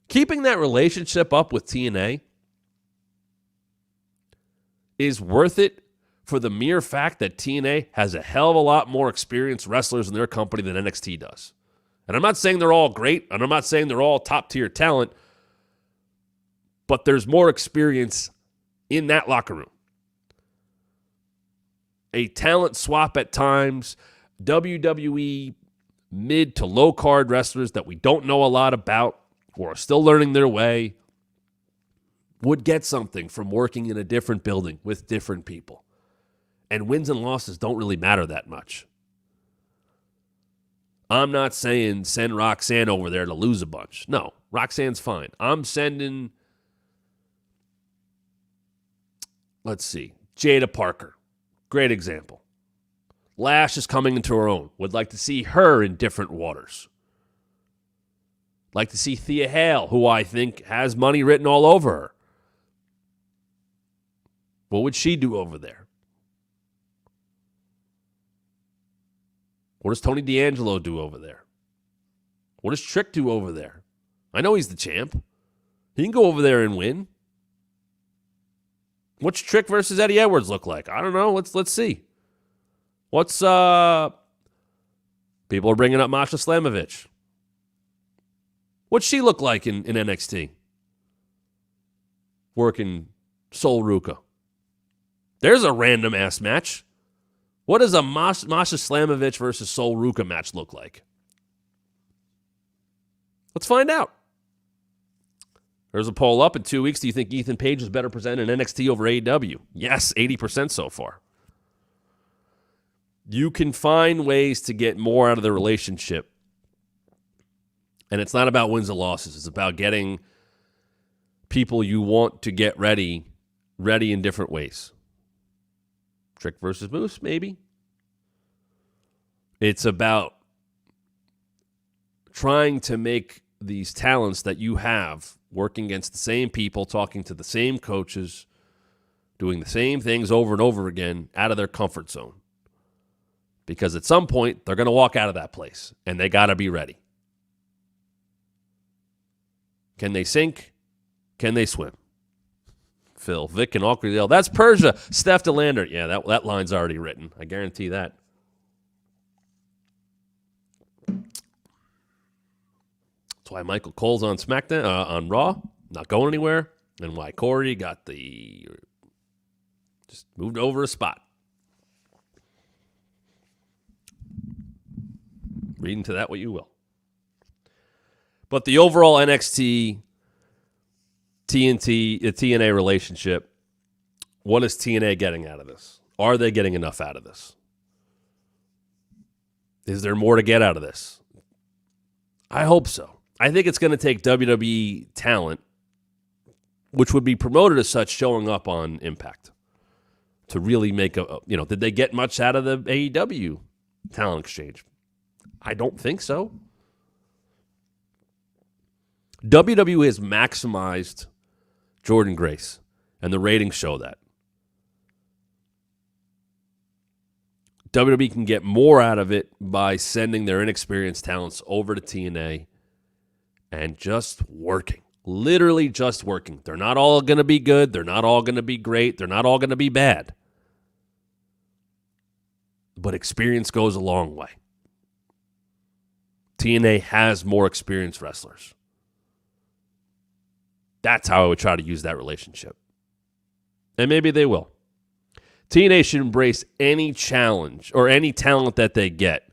Keeping that relationship up with TNA is worth it for the mere fact that TNA has a hell of a lot more experienced wrestlers in their company than NXT does. And I'm not saying they're all great, and I'm not saying they're all top-tier talent, but there's more experience in that locker room. A talent swap at times, WWE mid to low-card wrestlers that we don't know a lot about or are still learning their way would get something from working in a different building with different people. And wins and losses don't really matter that much. I'm not saying send Roxanne over there to lose a bunch. No, Roxanne's fine. I'm sending, let's see, Jada Parker. Great example. Lash is coming into her own. Would like to see her in different waters. Like to see Thea Hale, who I think has money written all over her. What would she do over there? What does Tony D'Angelo do over there? What does Trick do over there? I know he's the champ. He can go over there and win. What's Trick versus Eddie Edwards look like? I don't know. Let's see. What's people are bringing up Masha Slamovich. What's she look like in NXT? Working Sol Ruka. There's a random ass match. What does a Masha Slamovich versus Sol Ruka match look like? Let's find out. There's a poll up in 2 weeks. Do you think Ethan Page is better presented in NXT over AEW? Yes, 80% so far. You can find ways to get more out of the relationship. And it's not about wins and losses. It's about getting people you want to get ready in different ways. Trick versus Moose, maybe. It's about trying to make these talents that you have working against the same people, talking to the same coaches, doing the same things over and over again out of their comfort zone. Because at some point, they're going to walk out of that place, and they got to be ready. Can they sink? Can they swim? Phil, Vic, and Awkwardale. That's Persia. Steph DeLander. Yeah, that line's already written. I guarantee that. That's why Michael Cole's on SmackDown, on Raw, not going anywhere, and why Corey got just moved over a spot. Read into that what you will. But the overall NXT TNA relationship, what is TNA getting out of this? Are they getting enough out of this? Is there more to get out of this? I hope so. I think it's going to take WWE talent, which would be promoted as such, showing up on Impact to really make did they get much out of the AEW talent exchange? I don't think so. WWE has maximized Jordynne Grace, and the ratings show that. WWE can get more out of it by sending their inexperienced talents over to TNA and just working. Literally just working. They're not all going to be good. They're not all going to be great. They're not all going to be bad. But experience goes a long way. TNA has more experienced wrestlers. That's how I would try to use that relationship. And maybe they will. TNA should embrace any challenge or any talent that they get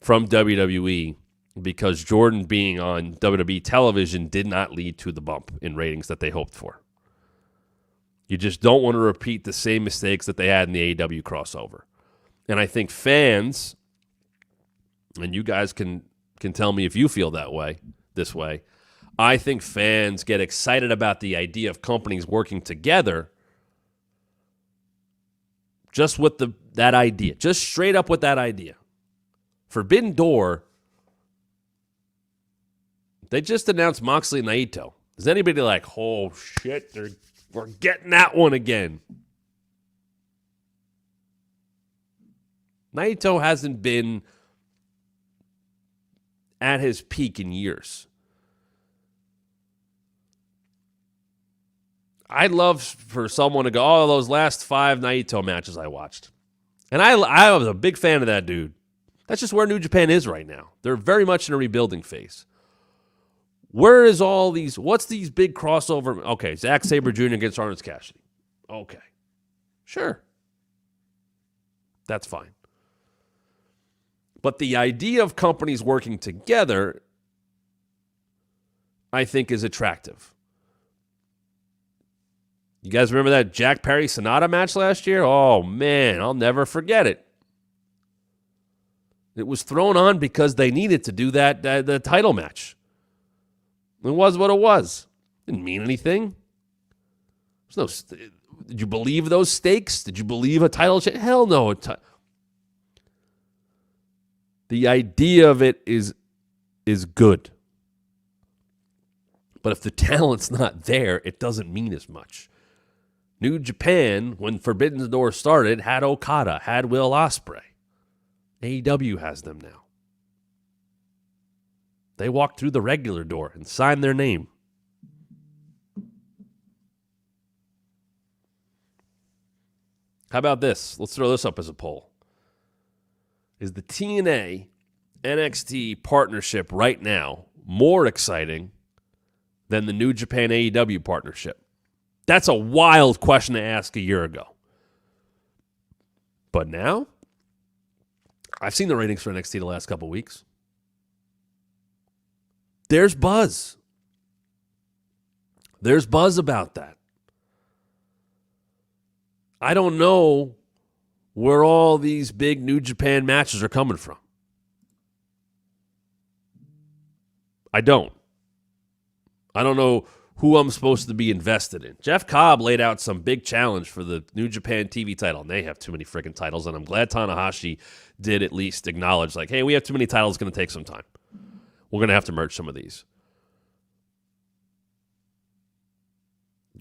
from WWE, because Jordan being on WWE television did not lead to the bump in ratings that they hoped for. You just don't want to repeat the same mistakes that they had in the AEW crossover. And I think fans, and you guys can tell me if you feel this way, I think fans get excited about the idea of companies working together just with that idea, just straight up with that idea. Forbidden Door, they just announced Moxley and Naito. Is anybody like, oh shit, we're getting that one again? Naito hasn't been at his peak in years. I'd love for someone to go, oh, those last 5 Naito matches I watched. And I was a big fan of that dude. That's just where New Japan is right now. They're very much in a rebuilding phase. Where is all these, what's these big crossover? Okay, Zack Sabre Jr. against Orange Cassidy. Okay. Sure. That's fine. But the idea of companies working together, I think, is attractive. You guys remember that Jack Perry Sonata match last year? Oh, man, I'll never forget it. It was thrown on because they needed to do that the title match. It was what it was. Didn't mean anything. Did you believe those stakes? Did you believe a title change? Hell no. The idea of it is good. But if the talent's not there, it doesn't mean as much. New Japan, when Forbidden Door started, had Okada, had Will Ospreay. AEW has them now. They walked through the regular door and signed their name. How about this? Let's throw this up as a poll. Is the TNA NXT partnership right now more exciting than the New Japan AEW partnership? That's a wild question to ask a year ago. But now, I've seen the ratings for NXT the last couple weeks. There's buzz. There's buzz about that. I don't know where all these big New Japan matches are coming from. I don't know who I'm supposed to be invested in. Jeff Cobb laid out some big challenge for the New Japan TV title, and they have too many freaking titles, and I'm glad Tanahashi did at least acknowledge, like, hey, we have too many titles, it's going to take some time. We're going to have to merge some of these.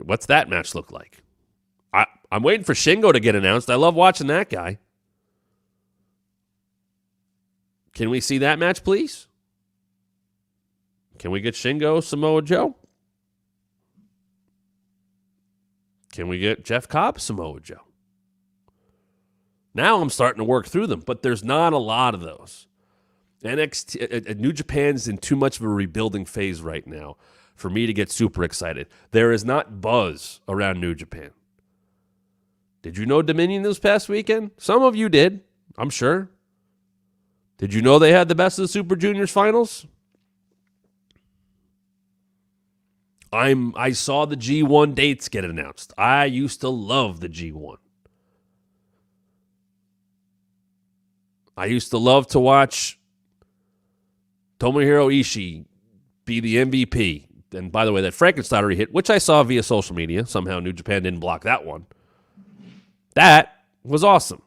What's that match look like? I'm waiting for Shingo to get announced. I love watching that guy. Can we see that match, please? Can we get Shingo, Samoa Joe? Can we get Jeff Cobb, Samoa Joe? Now I'm starting to work through them, but there's not a lot of those. NXT, New Japan's in too much of a rebuilding phase right now for me to get super excited. There is not buzz around New Japan. Did you know Dominion this past weekend? Some of you did, I'm sure. Did you know they had the Best of the Super Juniors finals? I saw the G1 dates get announced. I used to love the G1. I used to love to watch Tomohiro Ishii be the MVP. And by the way, that Frankenstein hit, which I saw via social media. Somehow New Japan didn't block that one. That was awesome.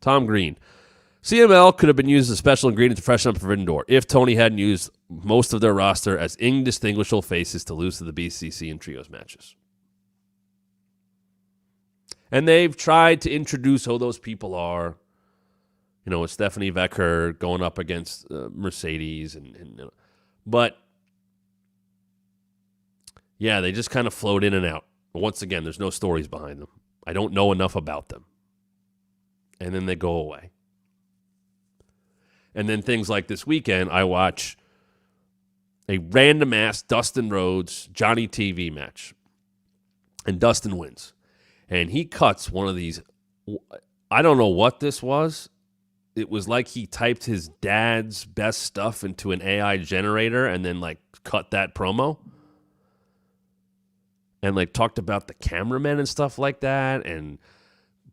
Tom Green. CML could have been used as a special ingredient to freshen up Forbidden Door if Tony hadn't used most of their roster as indistinguishable faces to lose to the BCC in trios matches. And they've tried to introduce who those people are. You know, with Stephanie Vecker going up against Mercedes. But, yeah, they just kind of float in and out. But once again, there's no stories behind them. I don't know enough about them. And then they go away. And then things like this weekend, I watch a random-ass Dustin Rhodes Johnny TV match. And Dustin wins. And he cuts one of these. I don't know what this was. It was like he typed his dad's best stuff into an AI generator and then, like, cut that promo. And, like, talked about the cameramen and stuff like that. And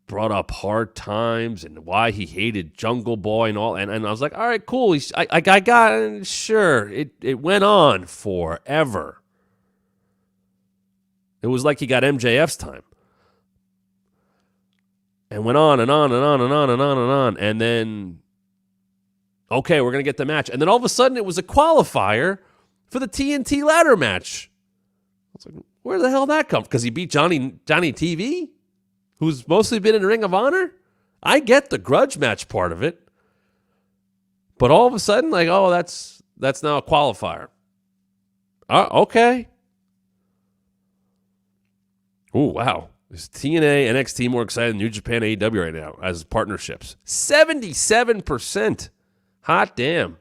brought up hard times and why he hated Jungle Boy and all. And I was like, all right, cool. I got, sure. It went on forever. It was like he got MJF's time. And went on and on and on and on and on and on. And then, okay, we're going to get the match. And then all of a sudden it was a qualifier for the TNT ladder match. I was like, where the hell did that come from? Because he beat Johnny TV? Who's mostly been in Ring of Honor? I get the grudge match part of it. But all of a sudden, like, oh, that's now a qualifier. Okay. Oh, wow. Is TNA, NXT more excited than New Japan, AEW right now as partnerships? 77%. Hot damn.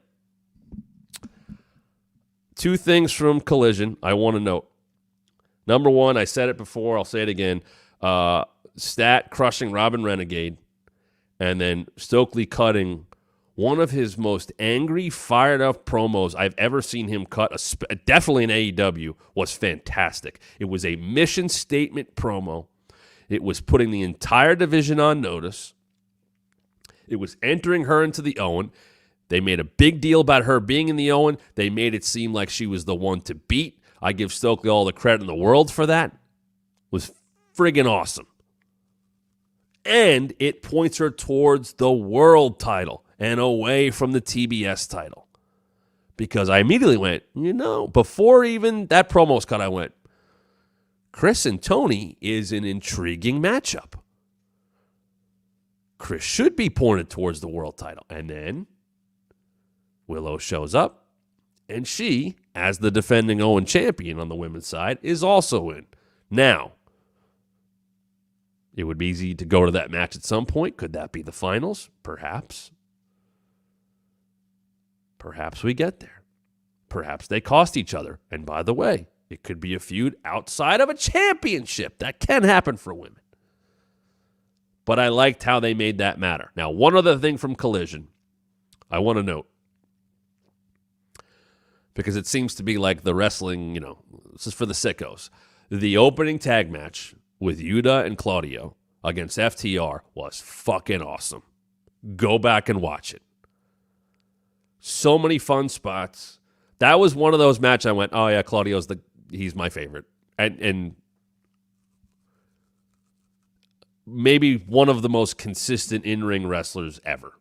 Two things from Collision I want to note. Number one, I said it before, I'll say it again. Stat crushing Robin Renegade, and then Stokely cutting one of his most angry, fired-up promos I've ever seen him cut, definitely in AEW, was fantastic. It was a mission statement promo. It was putting the entire division on notice. It was entering her into the Owen. They made a big deal about her being in the Owen. They made it seem like she was the one to beat. I give Stokely all the credit in the world for that. It was friggin' awesome. And it points her towards the world title and away from the TBS title. Because I immediately went, before even that promo was cut, I went, Chris and Tony is an intriguing matchup. Chris should be pointed towards the world title. And then Willow shows up, and she, as the defending Owen champion on the women's side, is also in. Now, it would be easy to go to that match at some point. Could that be the finals? Perhaps. Perhaps we get there. Perhaps they cost each other. And by the way, it could be a feud outside of a championship. That can happen for women. But I liked how they made that matter. Now, one other thing from Collision I want to note. Because it seems to be like the wrestling, this is for the sickos. The opening tag match with Yuta and Claudio against FTR was fucking awesome. Go back and watch it. So many fun spots. That was one of those matches I went, oh yeah, he's my favorite. And maybe one of the most consistent in-ring wrestlers ever.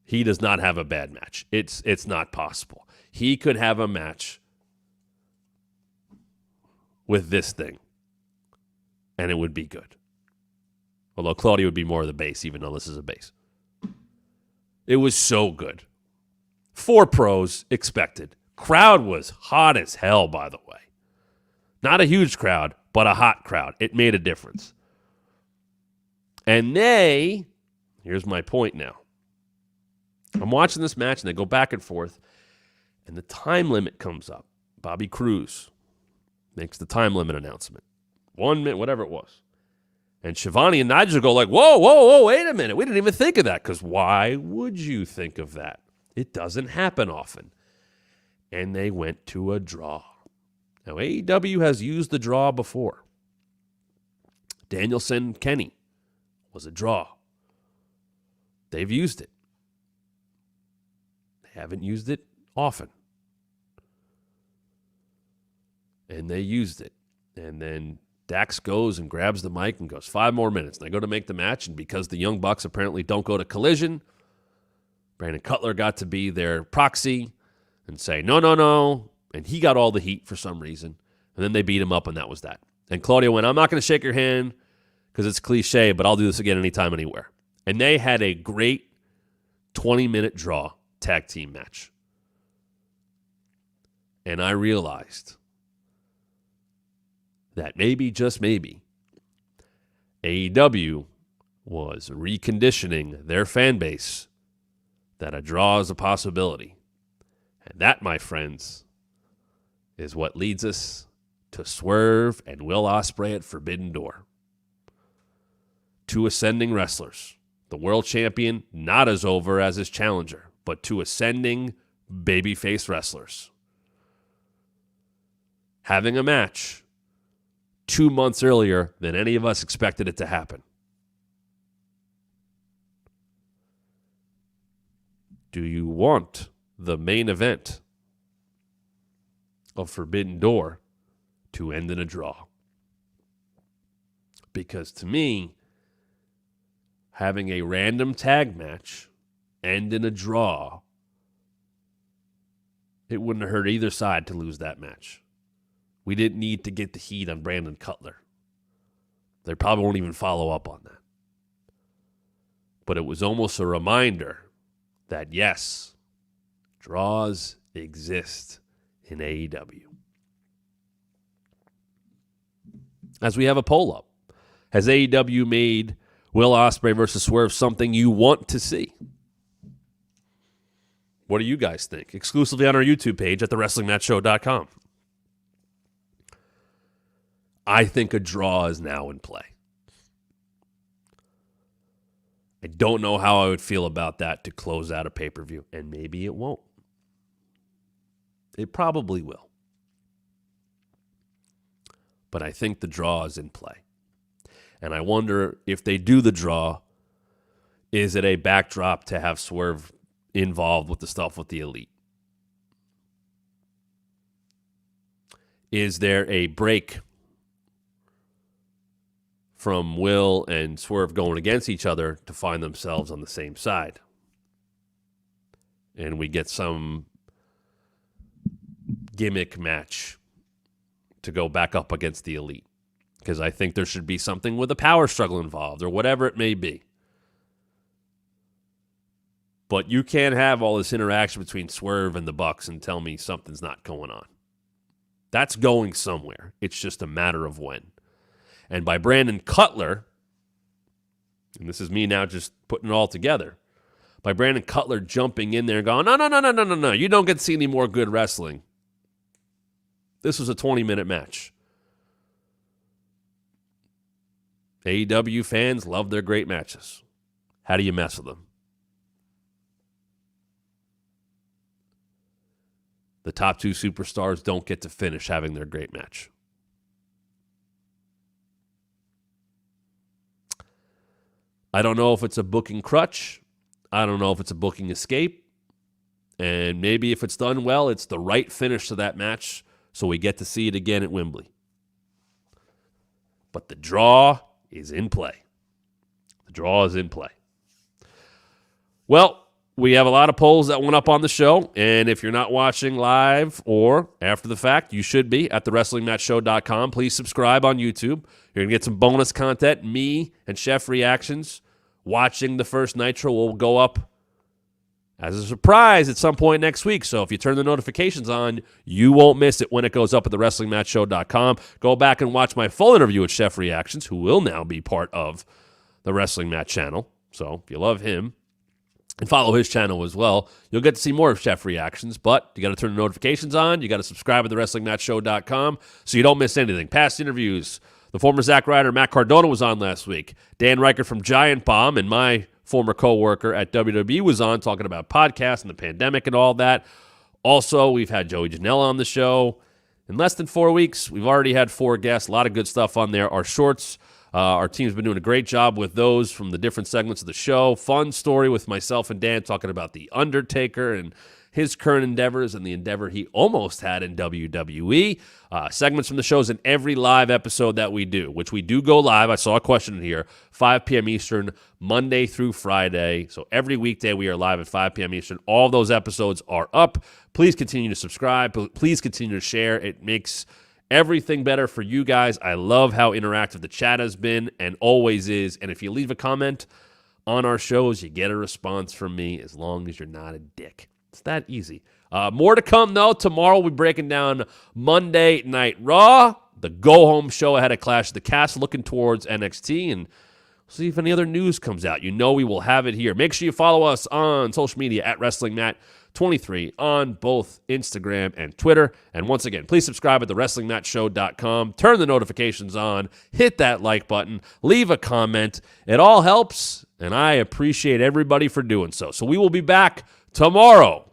He does not have a bad match. It's not possible. He could have a match with this thing, and it would be good. Although Claudio would be more of the base, even though this is a base. It was so good. 4 pros expected. Crowd was hot as hell, by the way. Not a huge crowd, but a hot crowd. It made a difference. And here's my point now. I'm watching this match, and they go back and forth, and the time limit comes up. Bobby Cruz makes the time limit announcement. 1 minute, whatever it was. And Shivani and Nigel go like, whoa, wait a minute. We didn't even think of that, because why would you think of that? It doesn't happen often. And they went to a draw. Now, AEW has used the draw before. Danielson Kenny was a draw. They've used it. They haven't used it often. And they used it. And then Dax goes and grabs the mic and goes, 5 more minutes. And they go to make the match, and because the Young Bucks apparently don't go to Collision, Brandon Cutler got to be their proxy and say, no. And he got all the heat for some reason. And then they beat him up, and that was that. And Claudio went, I'm not going to shake your hand because it's cliche, but I'll do this again anytime, anywhere. And they had a great 20-minute draw tag team match. And I realized that maybe, just maybe, AEW was reconditioning their fan base that a draw is a possibility. And that, my friends, is what leads us to Swerve and Will Ospreay at Forbidden Door. 2 ascending wrestlers. The world champion not as over as his challenger, but 2 ascending babyface wrestlers. Having a match 2 months earlier than any of us expected it to happen. Do you want the main event of Forbidden Door to end in a draw? Because to me, having a random tag match end in a draw, it wouldn't have hurt either side to lose that match. We didn't need to get the heat on Brandon Cutler. They probably won't even follow up on that. But it was almost a reminder that, yes, draws exist in AEW. as we have a poll up. Has AEW made Will Ospreay versus Swerve something you want to see? What do you guys think? Exclusively on our YouTube page at thewrestlingmatchshow.com. I think a draw is now in play. I don't know how I would feel about that to close out a pay-per-view, and maybe it won't. It probably will. But I think the draw is in play. And I wonder if they do the draw, is it a backdrop to have Swerve involved with the stuff with the Elite? Is there a break from Will and Swerve going against each other to find themselves on the same side? And we get some gimmick match to go back up against the Elite. Because I think there should be something with a power struggle involved or whatever it may be. But you can't have all this interaction between Swerve and the Bucks and tell me something's not going on. That's going somewhere. It's just a matter of when. And by Brandon Cutler, and this is me now just putting it all together, by Brandon Cutler jumping in there and going, no, you don't get to see any more good wrestling. This was a 20-minute match. AEW fans love their great matches. How do you mess with them? The top two superstars don't get to finish having their great match. I don't know if it's a booking crutch. I don't know if it's a booking escape. And maybe if it's done well, it's the right finish to that match so we get to see it again at Wembley. But the draw is in play. The draw is in play. Well, we have a lot of polls that went up on the show, and if you're not watching live or after the fact, you should be at thewrestlingmatchshow.com. Please subscribe on YouTube. You're going to get some bonus content. Me and Chef reactions watching the first Nitro will go up as a surprise at some point next week. So if you turn the notifications on, you won't miss it when it goes up at thewrestlingmatchshow.com. Go back and watch my full interview with Chef Reactions, who will now be part of the Wrestling Match channel. So if you love him, and follow his channel as well, you'll get to see more of Chef Reactions, but you got to turn the notifications on. You got to subscribe at thewrestlingmatchshow.com so you don't miss anything. Past interviews. The former Zack Ryder, Matt Cardona, was on last week. Dan Reichert from Giant Bomb and my former co-worker at WWE was on talking about podcasts and the pandemic and all that. Also, we've had Joey Janela on the show. In less than 4 weeks, we've already had 4 guests. A lot of good stuff on there. Our shorts, our team's been doing a great job with those from the different segments of the show. Fun story with myself and Dan talking about The Undertaker and his current endeavors and the endeavor he almost had in WWE. Segments from the shows in every live episode that we do, which we do go live. I saw a question in here, 5 p.m. Eastern, Monday through Friday. So every weekday we are live at 5 p.m. Eastern. All those episodes are up. Please continue to subscribe. Please continue to share. It makes everything better for you guys. I love how interactive the chat has been and always is. And if you leave a comment on our shows, you get a response from me as long as you're not a dick. It's that easy. More to come, though. Tomorrow we'll be breaking down Monday Night Raw, the go-home show ahead of Clash of the Castle, looking towards NXT, and see if any other news comes out. You know we will have it here. Make sure you follow us on social media at WrestlingMatt23 on both Instagram and Twitter. And once again, please subscribe at thewrestlingmatchshow.com. Turn the notifications on. Hit that like button. Leave a comment. It all helps, and I appreciate everybody for doing so. So we will be back tomorrow,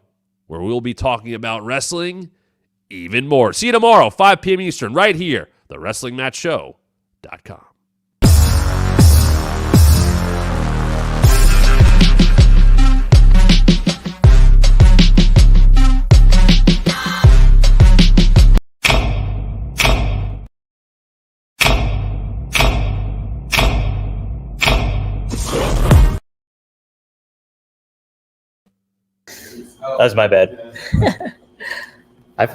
where we'll be talking about wrestling even more. See you tomorrow, 5 p.m. Eastern, right here, thewrestlingmatchshow.com. That was my bad. I